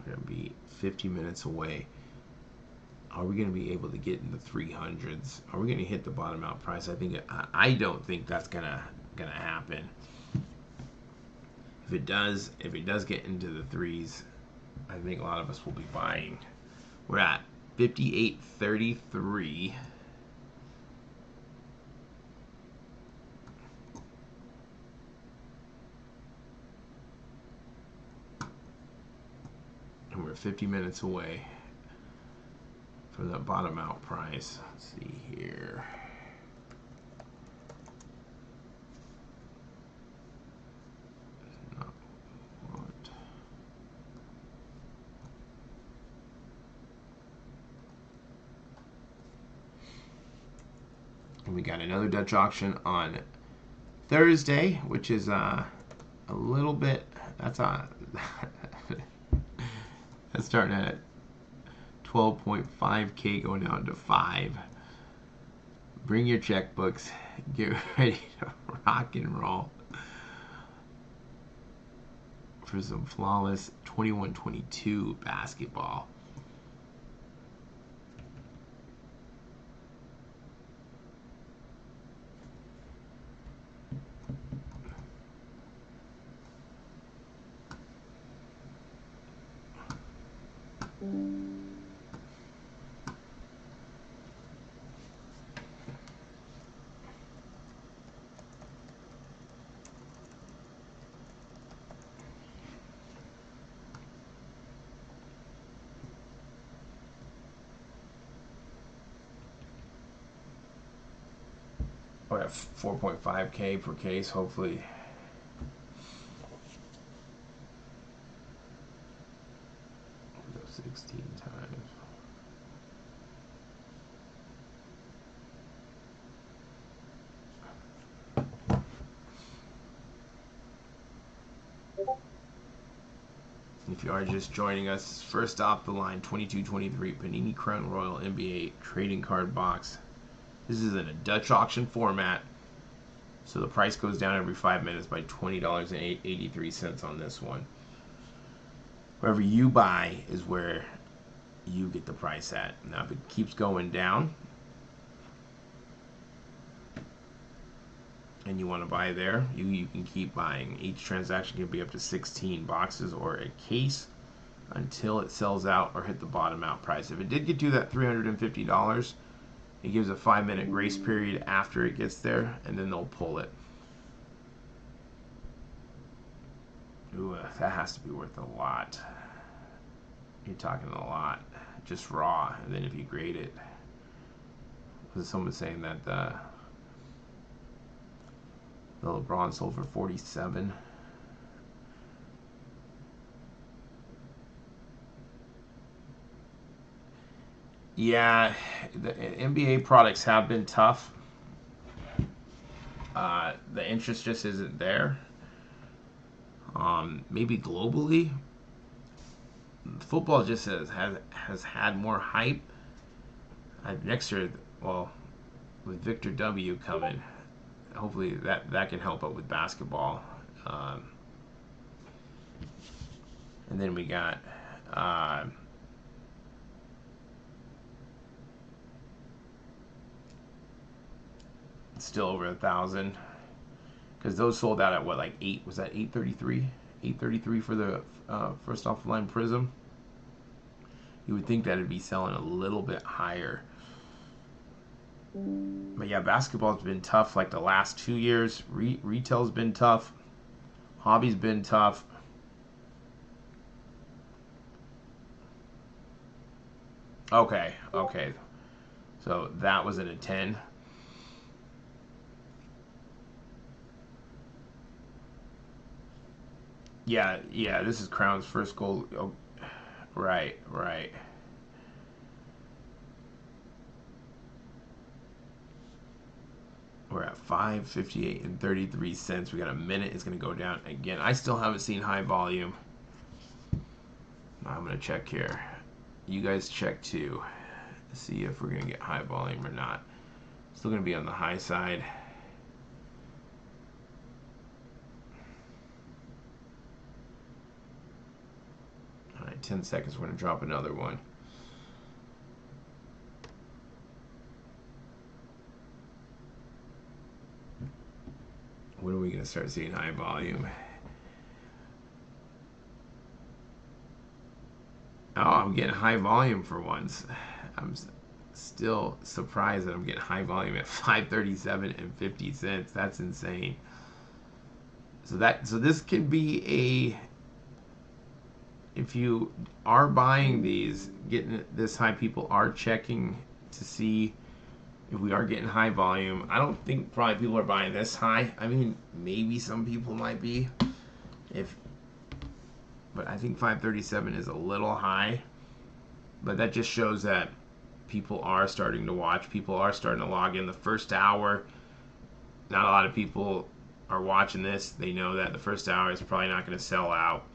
We're going to be 50 minutes away. Are we going to be able to get in the 300s? Are we going to hit the bottom out price? I don't think that's gonna happen. If it does get into the threes, I think a lot of us will be buying. We're at 58.33. 50 minutes away from the bottom out price. Let's see here. Not what. And we got another Dutch auction on Thursday, which is a little bit. That's that's starting at 12.5K going down to 5. Bring your checkbooks. Get ready to rock and roll for some flawless 21-22 basketball. We're at 4.5K per case, hopefully. Go 16 times. If you are just joining us, first off the line, 22-23 Panini Crown Royal NBA trading card box. This is in a Dutch auction format, so the price goes down every 5 minutes by $20.83 on this one. Wherever you buy is where you get the price at. Now, if it keeps going down and you want to buy there, you can keep buying. Each transaction can be up to 16 boxes or a case until it sells out or hit the bottom out price. If it did get to that $350, it gives a 5-minute grace period after it gets there, and then they'll pull it. Ooh, that has to be worth a lot. You're talking a lot, just raw, and then if you grade it. Someone was saying that the LeBron sold for 47. Yeah, the NBA products have been tough. The interest just isn't there. Maybe globally, football just has had more hype. Next year, well, with Victor W coming, hopefully that can help out with basketball. And then we got still over 1,000, because those sold out at what, like 8? Was that 833? 833 for the first off the line Prism. You would think that it'd be selling a little bit higher. But yeah, basketball's been tough like the last 2 years. Retail's been tough. Hobby's been tough. Okay. So that was at a 10. Yeah, this is Crown's first goal. Oh, right. We're at 5.58 and 33 cents. We got a minute. It's going to go down again. I still haven't seen high volume. I'm going to check here. You guys check too. See if we're going to get high volume or not. Still going to be on the high side. All right, 10 seconds. We're going to drop another one. When are we going to start seeing high volume? Oh, I'm getting high volume for once. I'm still surprised that I'm getting high volume at 5.37 and 50 cents. That's insane. So this could be if you are buying these, getting it this high, people are checking to see if we are getting high volume. I don't think probably people are buying this high. I mean, maybe some people might be, if, but I think 537 is a little high. But that just shows that people are starting to watch. People are starting to log in the first hour. Not a lot of people are watching this. They know that the first hour is probably not going to sell out.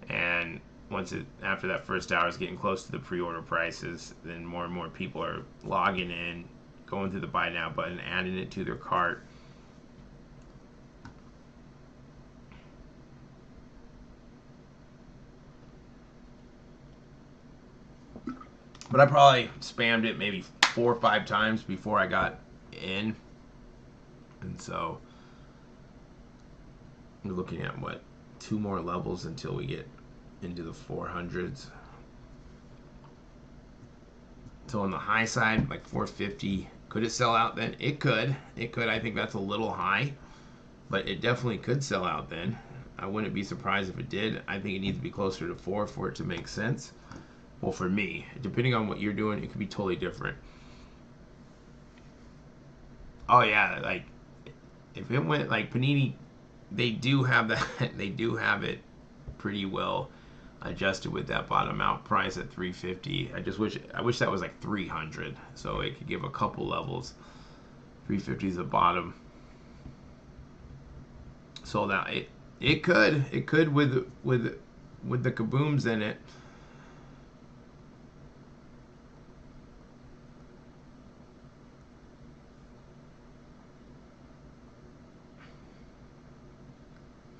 And after that first hour is getting close to the pre-order prices, then more and more people are logging in, going through the buy now button, adding it to their cart. But I probably spammed it maybe 4 or 5 times before I got in. And so we're looking at, what, 2 more levels until we get into the 400s. So on the high side, like 450, could it sell out then? It could. It could. I think that's a little high, but it definitely could sell out then. I wouldn't be surprised if it did. I think it needs to be closer to 4 for it to make sense. Well, for me, depending on what you're doing, it could be totally different. Oh yeah, like if it went like Panini, they do have that. They do have it pretty well adjusted with that bottom out price at 350. I wish that was like 300, so it could give a couple levels. 350 is the bottom. So that it could with the kabooms in it.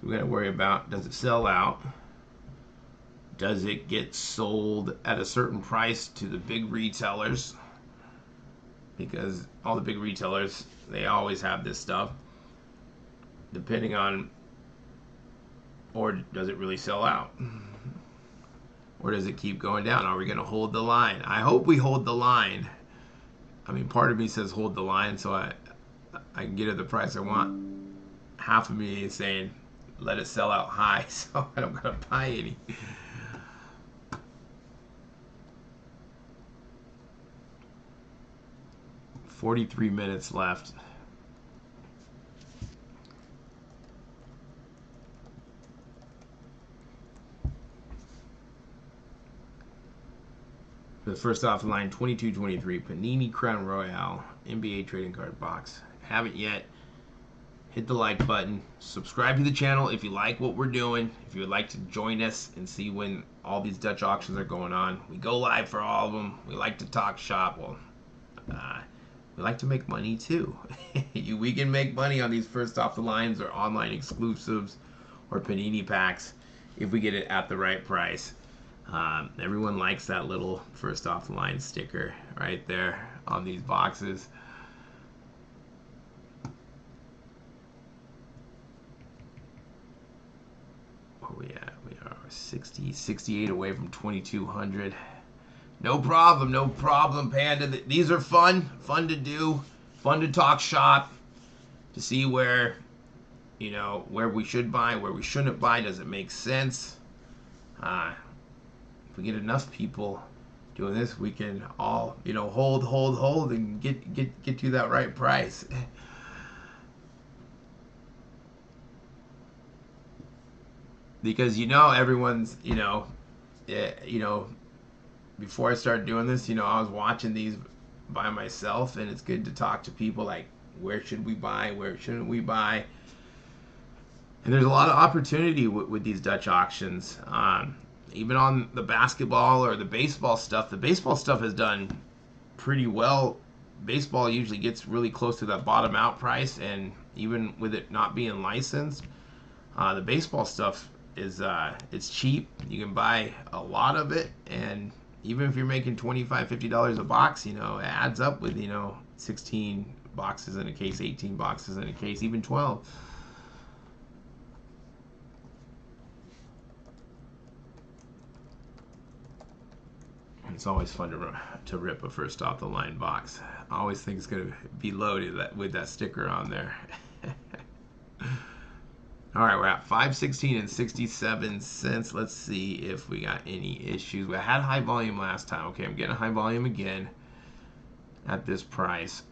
We got to worry about, does it sell out? Does it get sold at a certain price to the big retailers? Because all the big retailers, they always have this stuff. Depending on, or does it really sell out? Or does it keep going down? Are we going to hold the line? I hope we hold the line. I mean, part of me says hold the line so I can get it the price I want. Half of me is saying let it sell out high so I don't gotta buy any. $43 minutes left. For the first off the line, 22-23 Panini Crown Royale NBA trading card box. Haven't yet? Hit the like button. Subscribe to the channel if you like what we're doing. If you would like to join us and see when all these Dutch auctions are going on. We go live for all of them. We like to talk shop. Well, we like to make money too. We can make money on these first off the lines or online exclusives or Panini packs if we get it at the right price. Everyone likes that little first off the line sticker right there on these boxes. Where we at? We are 68 away from 2200. No problem, Panda. These are fun to do, fun to talk shop, to see where, where we should buy, where we shouldn't buy. Does it make sense? If we get enough people doing this, we can all, hold, and get to that right price. Because everyone's, before I started doing this, I was watching these by myself, and it's good to talk to people like, where should we buy, where shouldn't we buy? And there's a lot of opportunity with these Dutch auctions. Even on the basketball or the baseball stuff has done pretty well. Baseball usually gets really close to that bottom out price, and even with it not being licensed, the baseball stuff is it's cheap. You can buy a lot of it, and even if you're making $25-50 a box, it adds up with 16 boxes in a case, 18 boxes in a case, even 12. It's always fun to rip a first off the line box. I always think it's going to be loaded with that sticker on there. All All right, we're at 516 and 67 cents. Let's see if we got any issues. We had high volume last time. Okay, I'm getting high volume again at this price.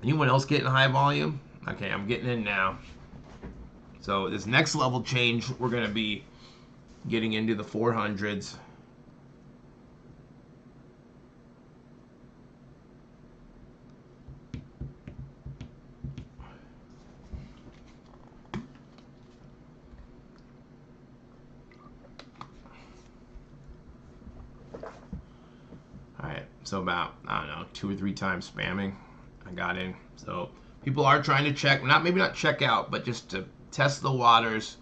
Anyone else getting high volume? Okay, I'm getting in now. So this next level change, we're going to be getting into the 400s. Alright, so about, I don't know, 2 or 3 times spamming, I got in. So people are trying to check, maybe not check out, but just to test the waters,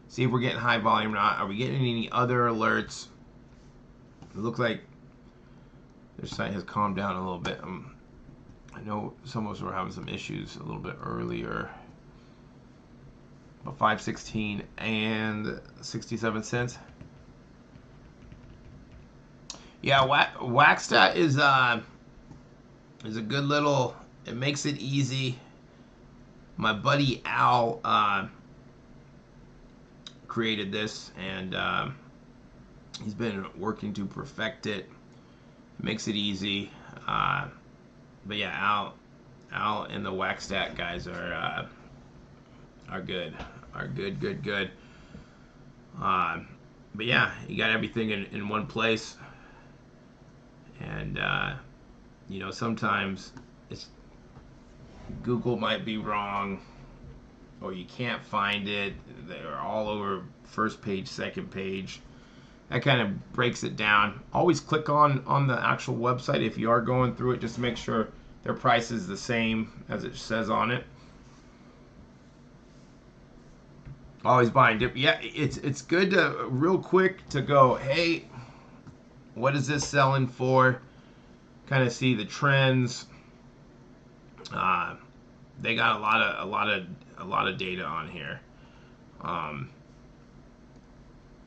see if we're getting high volume or not. Are we getting any other alerts? It looks like their site has calmed down a little bit. I know some of us were having some issues a little bit earlier. But 516 and 67 cents. Yeah, Waxstat is a good little. It makes it easy. My buddy Al created this, and he's been working to perfect it. It makes it easy. But yeah, Al and the Waxstat guys are good. Are good. But yeah, you got everything in one place. And you know, sometimes Google might be wrong, or you can't find it. They're all over first page, second page. That kind of breaks it down. Always click on the actual website if you are going through it, just to make sure their price is the same as it says on it. Always buying dip. Yeah, it's good to real quick to go, hey, what is this selling for? Kind of see the trends. They got a lot of data on here. And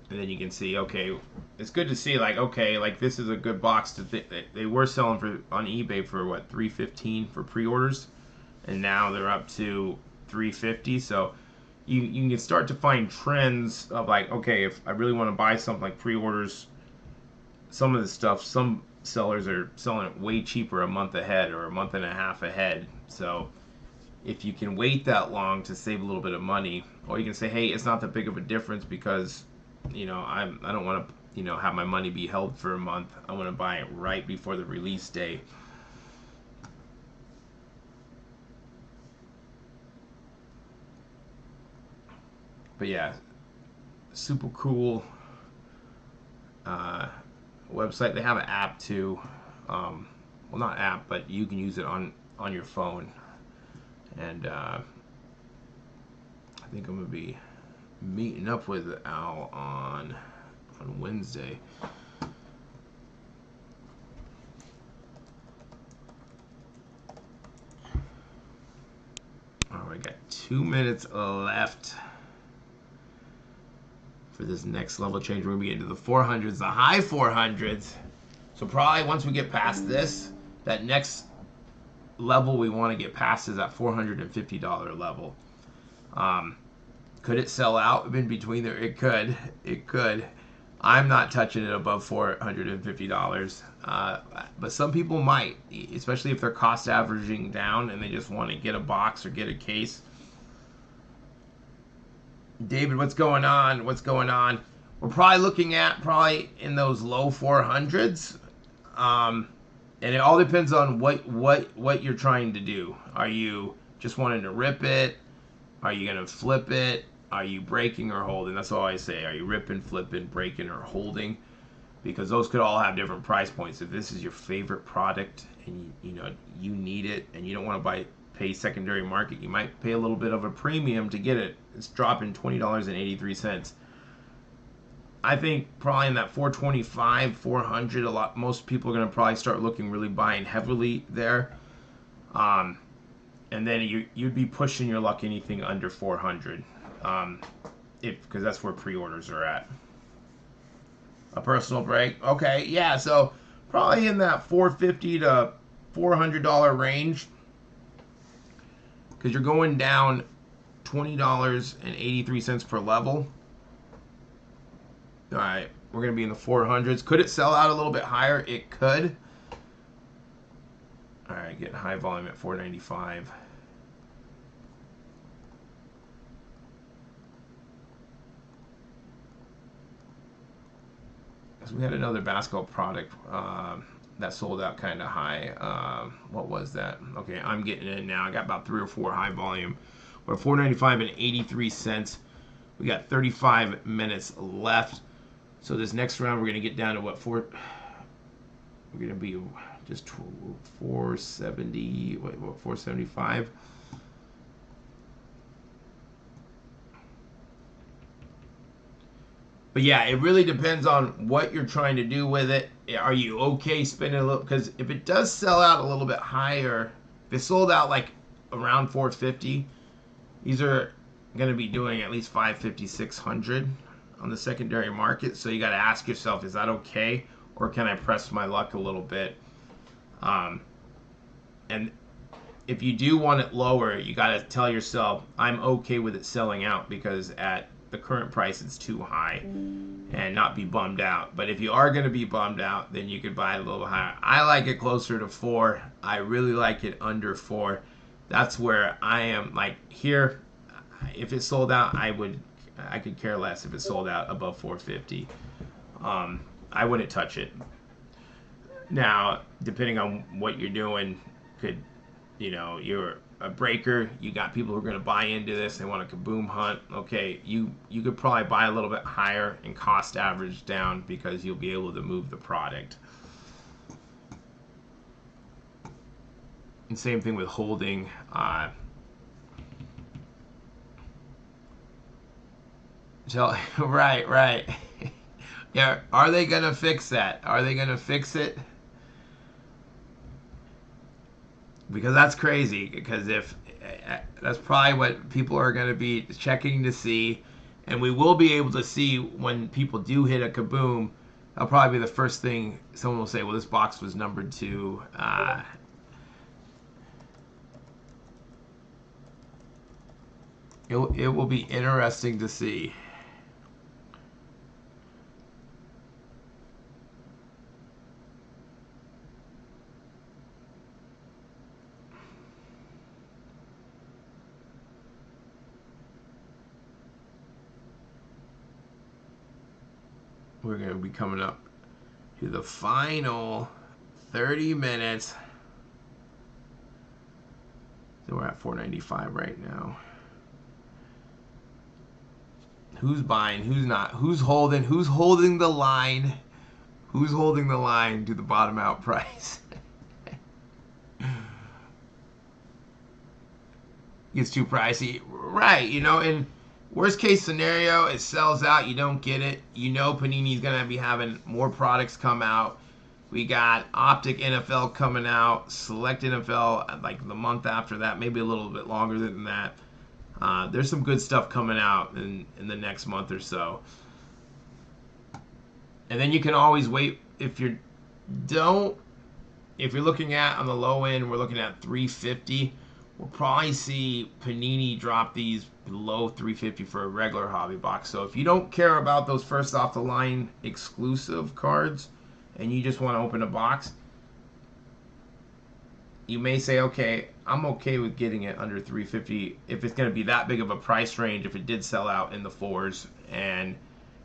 then you can see, okay, it's good to see, like, okay, like this is a good box to they were selling for on eBay for what, $315 for pre-orders, and now they're up to $350. So you can start to find trends of like, okay, if I really want to buy something like pre-orders, some of the stuff, some sellers are selling it way cheaper a month ahead or a month and a half ahead. So if you can wait that long to save a little bit of money, or you can say, hey, it's not that big of a difference because, you know, I don't want to, you know, have my money be held for a month. I want to buy it right before the release day. But yeah, super cool website. They have an app too. Well, not app, but you can use it on your phone. And I think I'm gonna be meeting up with Al on Wednesday. All right, got 2 minutes left for this next level change. We're gonna be into the 400s, the high 400s. So probably once we get past this, that next level we want to get past is that $450 level. Could it sell out in between there? It could. I'm not touching it above $450, but some people might, especially if they're cost averaging down and they just want to get a box or get a case. David, what's going on? We're probably looking at in those low 400s. And it all depends on what you're trying to do. Are you just wanting to rip it? Are you going to flip it? Are you breaking or holding? That's all I say. Are you ripping, flipping, breaking, or holding? Because those could all have different price points. If this is your favorite product and you need it and you don't want to pay secondary market, you might pay a little bit of a premium to get it. It's dropping $20.83. I think probably in that 425, 400, most people are going to probably start looking, really buying heavily there. And then you'd be pushing your luck anything under 400, because that's where pre-orders are at. A personal break, okay, yeah. So probably in that $450 to $400 range, because you're going down $20.83 per level. All right, we're going to be in the 400s. Could it sell out a little bit higher? It could. All right, getting high volume at 495. So we had another basketball product that sold out kind of high. What was that? Okay, I'm getting in now. I got about 3 or 4 high volume. We're at 495 and 83 cents. We got 35 minutes left. So this next round, we're going to get down to what, we're going to be just 470, what, 475? But yeah, it really depends on what you're trying to do with it. Are you okay spending a little? Because if it does sell out a little bit higher, if it sold out like around 450, these are going to be doing at least 550, 600 on the secondary market. So you got to ask yourself, is that okay? Or can I press my luck a little bit? And if you do want it lower, you got to tell yourself, I'm okay with it selling out because at the current price it's too high, and not be bummed out. But if you are going to be bummed out, then you could buy it a little higher. I like it closer to 4. I really like it under 4. That's where I am. Like here, if it sold out, I could care less if it sold out above 450. I wouldn't touch it. Now, depending on what you're doing, you're a breaker, you got people who are going to buy into this, they want a kaboom hunt. Okay, you could probably buy a little bit higher and cost average down because you'll be able to move the product. And same thing with holding. So, right. Yeah, are they going to fix that? Are they going to fix it? Because that's crazy. Because if that's probably what people are going to be checking to see, and we will be able to see when people do hit a kaboom. That'll probably be the first thing someone will say. Well, this box was numbered to. It will be interesting to see. We're going to be coming up to the final 30 minutes. So we're at 495 right now. Who's buying? Who's not? Who's holding? Who's holding the line? Who's holding the line to the bottom out price? Gets too pricey. Right, in worst case scenario, it sells out, you don't get it. Panini's going to be having more products come out. We got Optic NFL coming out, Select NFL like the month after that, maybe a little bit longer than that. There's some good stuff coming out in the next month or so. And then you can always wait if you're looking at on the low end, we're looking at 350. We'll probably see Panini drop these below 350 for a regular hobby box. So if you don't care about those first off the line exclusive cards and you just want to open a box, you may say, okay, I'm okay with getting it under 350 if it's going to be that big of a price range. If it did sell out in the 4s, and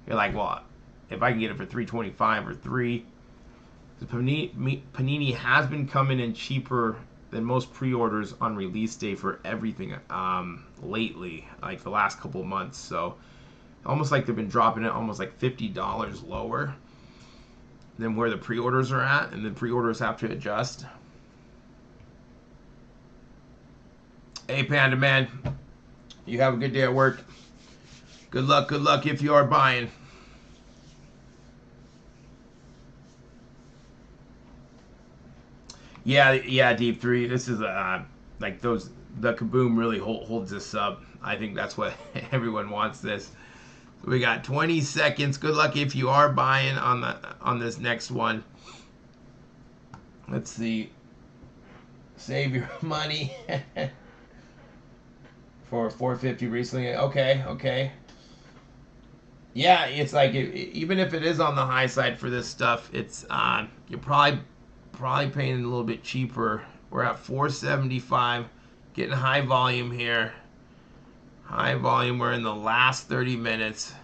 you're like, well, if I can get it for 325 or 3, Panini has been coming in cheaper than most pre-orders on release day for everything lately, like the last couple of months. So almost like they've been dropping it almost like $50 lower than where the pre-orders are at, and the pre-orders have to adjust. Hey, Panda Man, you have a good day at work. Good luck if you are buying. Yeah, Deep 3. This is like those. The Kaboom really holds this up. I think that's what everyone wants. This. So we got 20 seconds. Good luck if you are buying on this next one. Let's see. Save your money. for 450 recently. Okay, okay. Yeah, it's like even if it is on the high side for this stuff, it's you're probably paying a little bit cheaper. We're at 475, getting high volume here. High volume. We're in the last 30 minutes.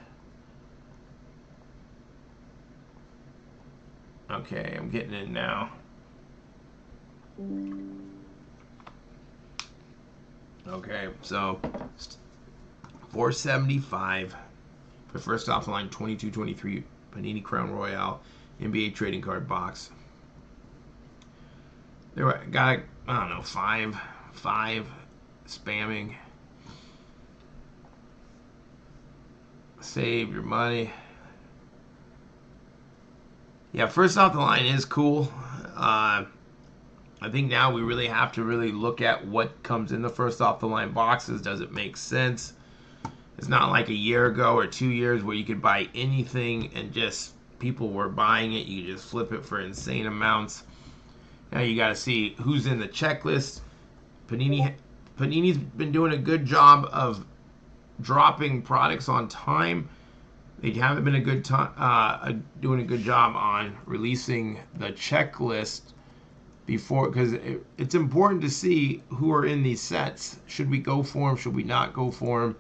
Okay, I'm getting in now. Okay, so 475 for first off the line 22-23 Panini Crown Royale NBA trading card box. There got I don't know five spamming. Save your money. Yeah, first off the line is cool. I think now we really have to really look at what comes in the first off the line boxes. Does it make sense? It's not like a year ago or 2 years where you could buy anything and just people were buying it. You just flip it for insane amounts. Now you got to see who's in the checklist. Panini's been doing a good job of dropping products on time. They haven't been doing a good job on releasing the checklist before, because it's important to see who are in these sets. Should we go for them? Should we not go for them?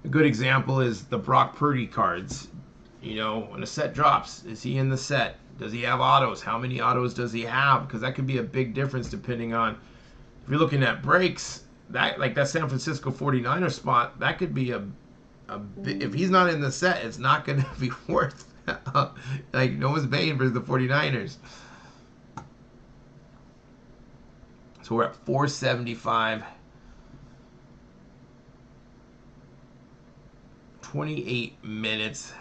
A good example is the Brock Purdy cards. You know, when a set drops, is he in the set? Does he have autos? How many autos does he have? Because that could be a big difference depending on, if you're looking at breaks, that like that San Francisco 49er spot, that could be if he's not in the set, it's not going to be worth like no one's paying for the 49ers. So we're at 475. 28 minutes.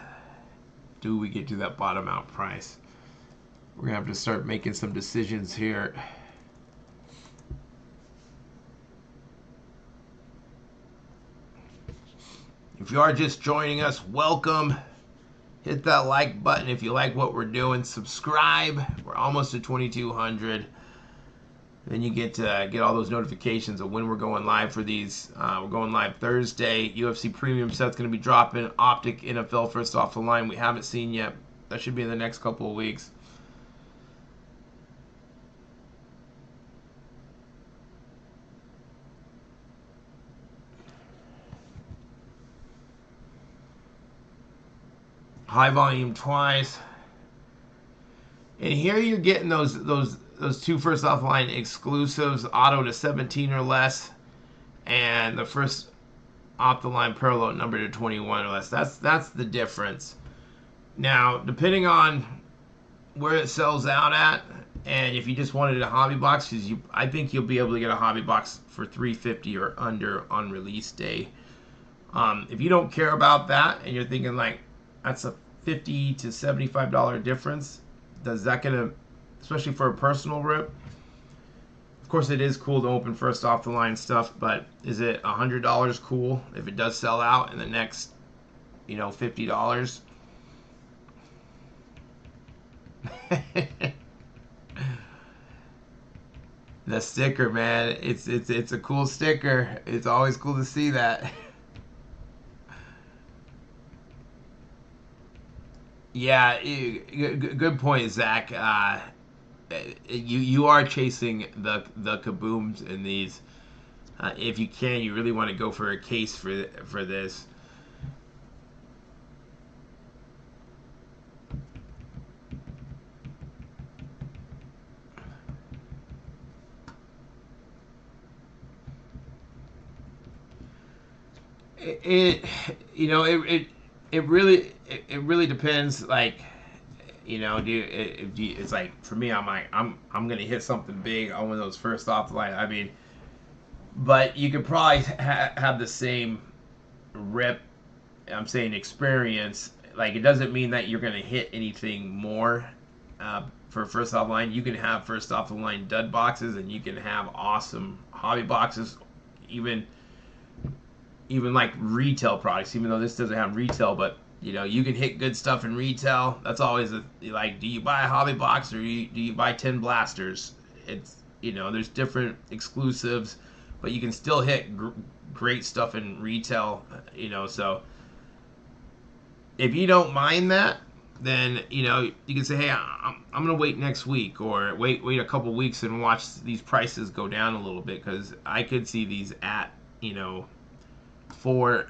Do we get to that bottom out price? We're going to have to start making some decisions here. If you are just joining us, welcome. Hit that like button if you like what we're doing. Subscribe. We're almost to 2,200. Then you get all those notifications of when we're going live for these. We're going live Thursday. UFC Premium set's going to be dropping. Optic NFL first off the line. We haven't seen yet. That should be in the next couple of weeks. High volume twice. And here you're getting those two first off line exclusives, auto to 17 or less, and the first off the line parallel number to 21 or less. That's the difference. Now, depending on where it sells out at, and if you just wanted a hobby box, because I think you'll be able to get a hobby box for $350 or under on release day. If you don't care about that and you're thinking like that's a $50 to $75 difference, does that gonna, especially for a personal rip? Of course, it is cool to open first off the line stuff, but is it $100 cool if it does sell out in the next, $50? The sticker, man, it's a cool sticker. It's always cool to see that. Yeah, good point, Zach. You are chasing the kabooms in these. If you can, you really want to go for a case for this. It really depends. Like, it's like for me, I'm gonna hit something big on one of those first off the line. I mean, but you could probably have the same rip. I'm saying experience. Like, it doesn't mean that you're gonna hit anything more for first off the line. You can have first off the line dud boxes, and you can have awesome hobby boxes, even like retail products. Even though this doesn't have retail, but you can hit good stuff in retail. That's always like, do you buy a hobby box or do you buy 10 blasters? It's there's different exclusives, but you can still hit great stuff in retail, you know. So if you don't mind that, then you know you can say, hey, I'm gonna wait next week, or wait a couple weeks and watch these prices go down a little bit, because I could see these at, you know, for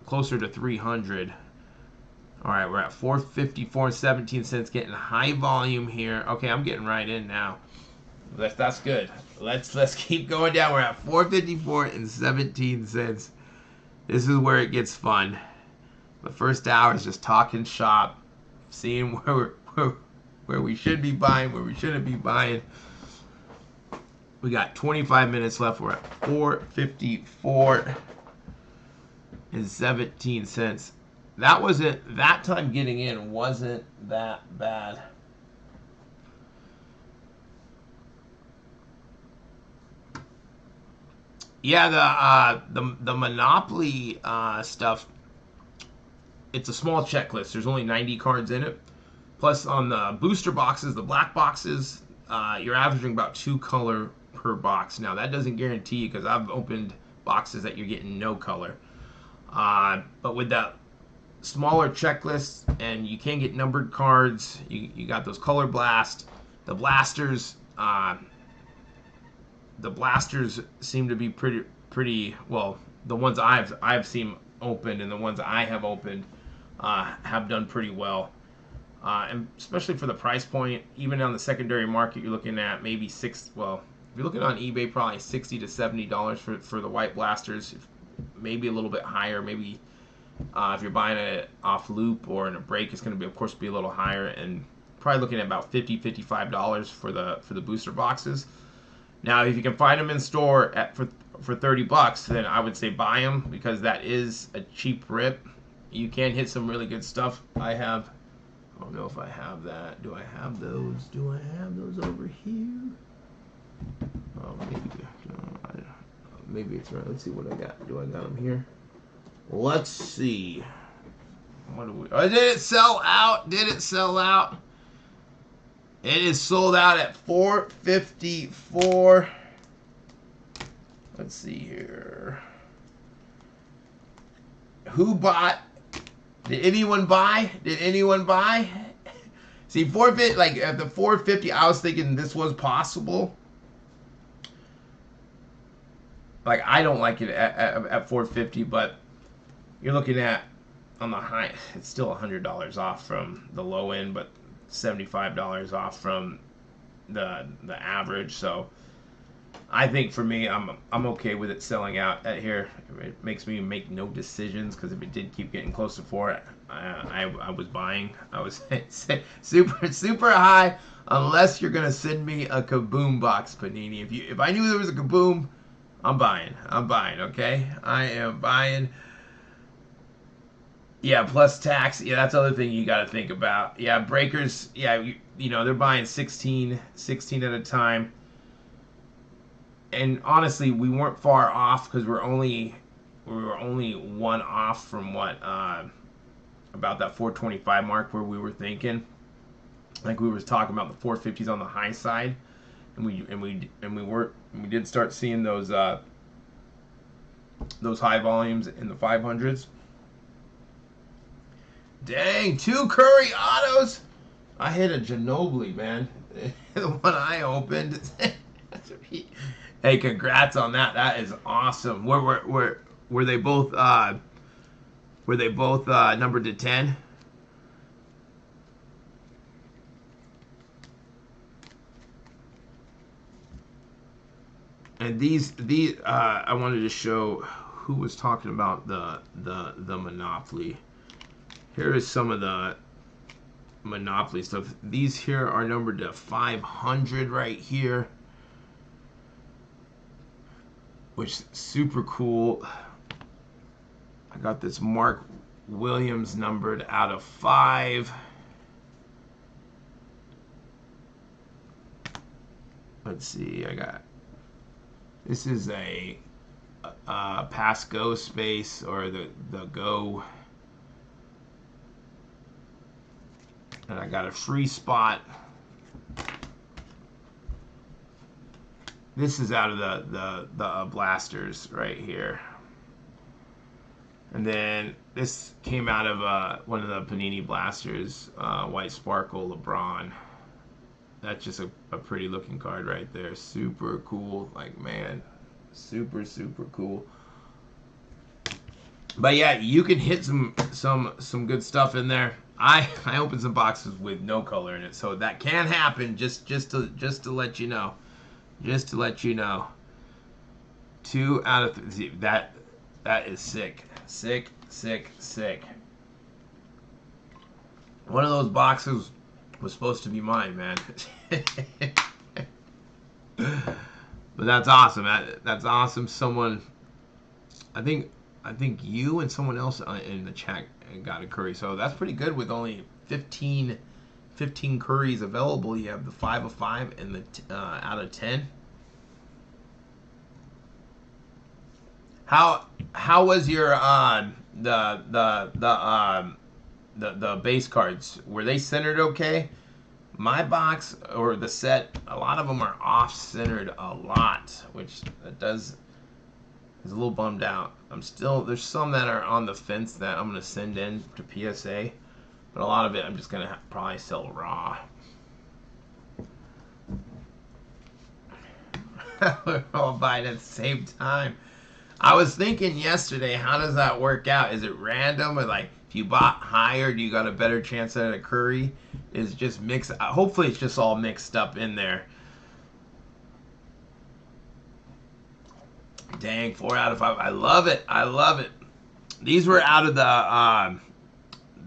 closer to 300. All right, we're at 454 and 17 cents, getting high volume here. Okay, I'm getting right in now. That's good. Let's keep going down. We're at 454 and 17 cents. This is where it gets fun. The first hour is just talking shop, seeing where we should be buying, where we shouldn't be buying. We got 25 minutes left. We're at 454 and 17 cents. That time getting in wasn't that bad. Yeah, the Monopoly stuff. It's a small checklist. There's only 90 cards in it. Plus, on the booster boxes, the black boxes, you're averaging about 2 color per box. Now, that doesn't guarantee, because I've opened boxes that you're getting no color. But with that smaller checklist, and you can get numbered cards, you got those color blast. The blasters seem to be pretty well. The ones I've seen opened, and the ones I have opened have done pretty well, and especially for the price point. Even on the secondary market, you're looking at maybe if you're looking on eBay, probably $60 to $70 for the white blasters, maybe a little bit higher. Maybe if you're buying it off loop or in a break, it's going to be, of course, be a little higher, and probably looking at about $55 for the booster boxes. Now, if you can find them in store for $30, then I would say buy them, because that is a cheap rip. You can hit some really good stuff. I don't know if I have that. Do I have those? Do I have those over here? Oh, maybe it's right. Let's see what I got. Do I got them here? Let's see. What do we? Oh, did it sell out? Did it sell out? It is sold out at 454. Let's see here. Who bought? Did anyone buy? Did anyone buy? See, 450, like at the 450, I was thinking this was possible. Like, I don't like it at 450, but you're looking at, on the high, it's still $100 off from the low end, but $75 off from the average. So I think for me, I'm okay with it selling out at here. It makes me make no decisions, because if it did keep getting close to 4, I was buying. I was super high, unless you're gonna send me a Kaboom box, Panini. If I knew there was a Kaboom, I'm buying. Okay, I am buying. Yeah, plus tax. Yeah, that's the other thing you got to think about. Yeah, breakers. Yeah, you know, they're buying 16 at a time. And honestly, we weren't far off, because we were only one off from what about that 425 mark, where we were thinking. Like, we were talking about the 450s on the high side, and we did start seeing those high volumes in the 500s. Dang, 2 Curry autos. I hit a Ginobili, man. The one I opened. Hey, congrats on that. That is awesome. Were they both numbered to 10? And these I wanted to show who was talking about the Monopoly. Here is some of the Monopoly stuff. These here are numbered to 500 right here, which is super cool. I got this Mark Williams numbered out of 5. Let's see, this is a pass go space, or the go. And I got a free spot. This is out of the blasters right here. And then this came out of one of the Panini blasters, White Sparkle LeBron. That's just a pretty looking card right there. Super cool. Like, man, super, super cool. But yeah, you can hit some good stuff in there. I opened some boxes with no color in it, so that can happen. Just to let you know. Just to let you know. 2 out of 3. That is sick. Sick, sick, sick. One of those boxes was supposed to be mine, man. But that's awesome. That's awesome. Someone, I think you and someone else in the chat got a Curry. So that's pretty good with only 15 Curries available. You have the 5 of 5 and the out of 10. How was your the base cards? Were they centered okay? My box or the set, a lot of them are off centered a lot, which that does is a little bummed out. There's some that are on the fence that I'm gonna send in to PSA, but a lot of it I'm just gonna probably sell raw. We're all buying at the same time. I was thinking yesterday, how does that work out? Is it random, or like if you bought higher, you got a better chance at a Curry? Is just mixed? Hopefully, it's just all mixed up in there. Dang, 4 out of 5. I love it. I love it. These were out of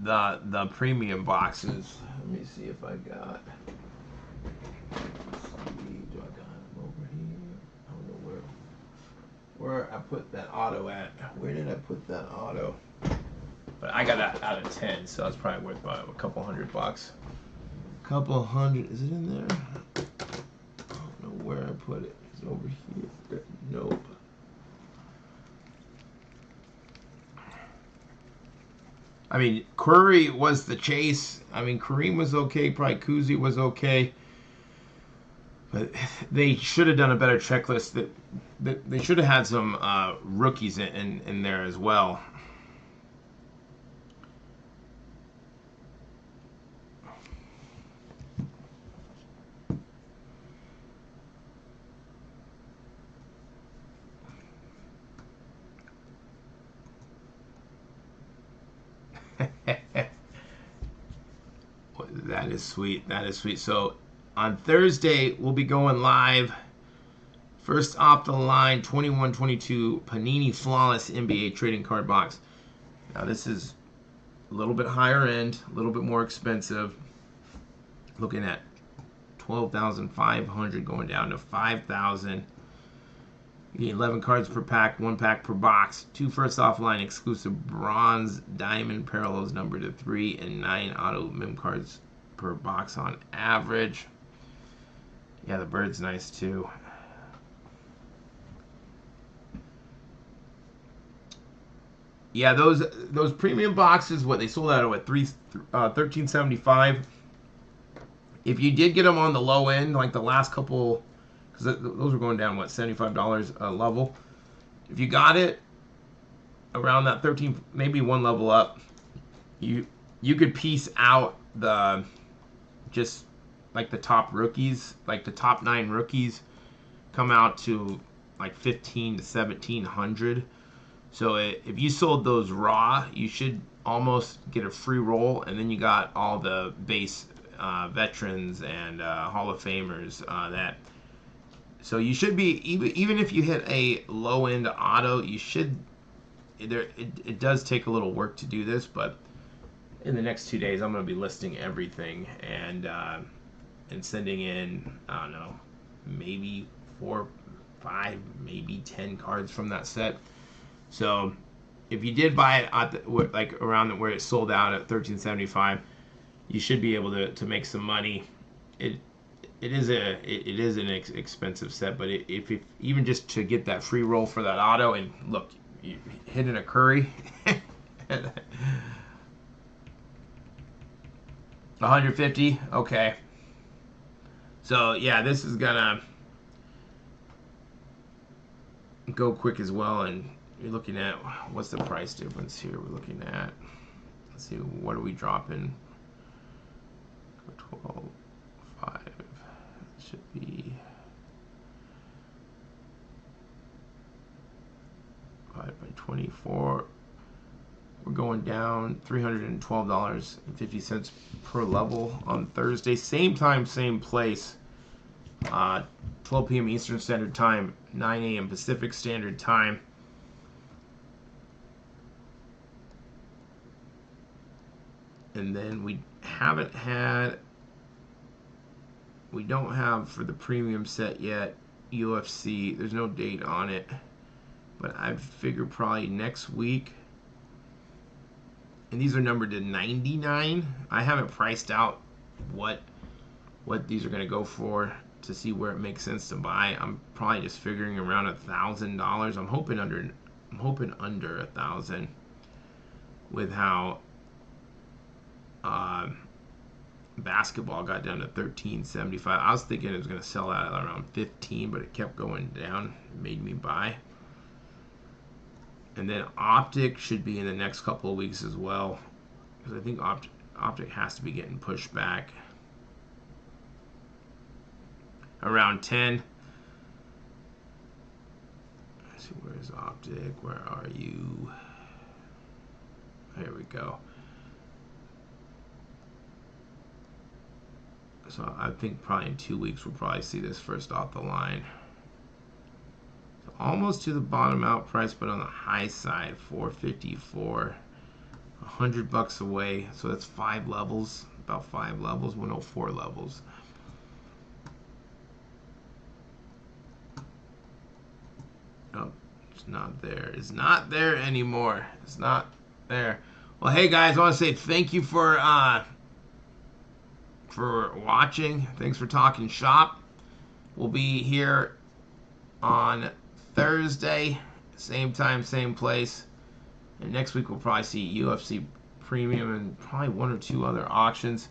the premium boxes. Let me see if I got. Do I got them over here? I don't know where I put that auto at. Where did I put that auto? But I got that out of 10, so it's probably worth about a couple $100. Couple hundred. Is it in there? I don't know where I put it. It's over here. Nope. I mean, Curry was the chase. I mean, Kareem was okay. Probably Kuzi was okay. But they should have done a better checklist. That they should have had some rookies in there as well. That is sweet. That is sweet. So on Thursday, we'll be going live. First off the line, 21-22 Panini Flawless NBA Trading Card Box. Now this is a little bit higher end, a little bit more expensive. Looking at 12,500 going down to 5,000. You get 11 cards per pack, 1 pack per box. 2 first offline exclusive bronze diamond parallels numbered to 3 and 9 auto mem cards per box on average. Yeah, the bird's nice too. Yeah, those premium boxes, what they sold out at $13.75. If you did get them on the low end, like the last couple, because those were going down, what, $75 a level. If you got it around that 13, maybe one level up, you could piece out the just like the top rookies, like the top 9 rookies, come out to like 15 to 1700. So if you sold those raw, you should almost get a free roll, and then you got all the base veterans and Hall of Famers that. So you should be, even if you hit a low end auto, you should. It does take a little work to do this, but in the next 2 days, I'm going to be listing everything and sending in, I don't know, maybe 4, 5, maybe 10 cards from that set. So if you did buy it at like around where it sold out at $13.75, you should be able to make some money. It is an expensive set, but if even just to get that free roll for that auto, and look, you hitting a Curry. 150. Okay. So yeah, this is gonna. go quick as well, and you're looking at what's the price difference here. We're looking at, let's see, what are we dropping? 12.5 should be 5 by 24. We're going down $312.50 per level on Thursday. Same time, same place. 12 p.m. Eastern Standard Time, 9 a.m. Pacific Standard Time. And then we don't have for the premium set yet, UFC. There's no date on it. But I figure probably next week. And these are numbered to 99. I haven't priced out what these are going to go for to see where it makes sense to buy. I'm probably just figuring around $1,000. I'm hoping under $1,000 with how basketball got down to $13.75. I was thinking it was going to sell out at around $15, but it kept going down. It made me buy. And then Optic should be in the next couple of weeks as well, because I think Optic has to be getting pushed back around 10. Let's see, where's Optic? Where are you? There we go. So I think probably in 2 weeks we'll probably see this first off the line. So almost to the bottom out price, but on the high side, $454, $100 away. So that's 5 levels, about 5 levels, 104 levels. Oh, it's not there. It's not there anymore. It's not there. Well, hey guys, I want to say thank you for watching. Thanks for talking shop. We'll be here on Thursday, same time, same place. And next week we'll probably see UFC Premium and probably 1 or 2 other auctions.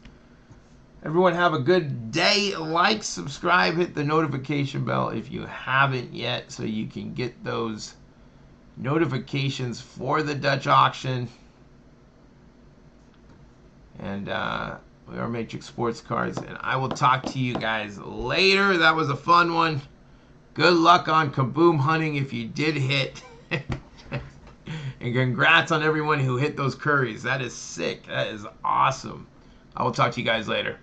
Everyone have a good day. Like, subscribe, hit the notification bell if you haven't yet, so you can get those notifications for the Dutch auction. And we are Matrix Sports Cards, and I will talk to you guys later. That was a fun one. Good luck on kaboom hunting if you did hit. And congrats on everyone who hit those curries. That is sick. That is awesome. I will talk to you guys later.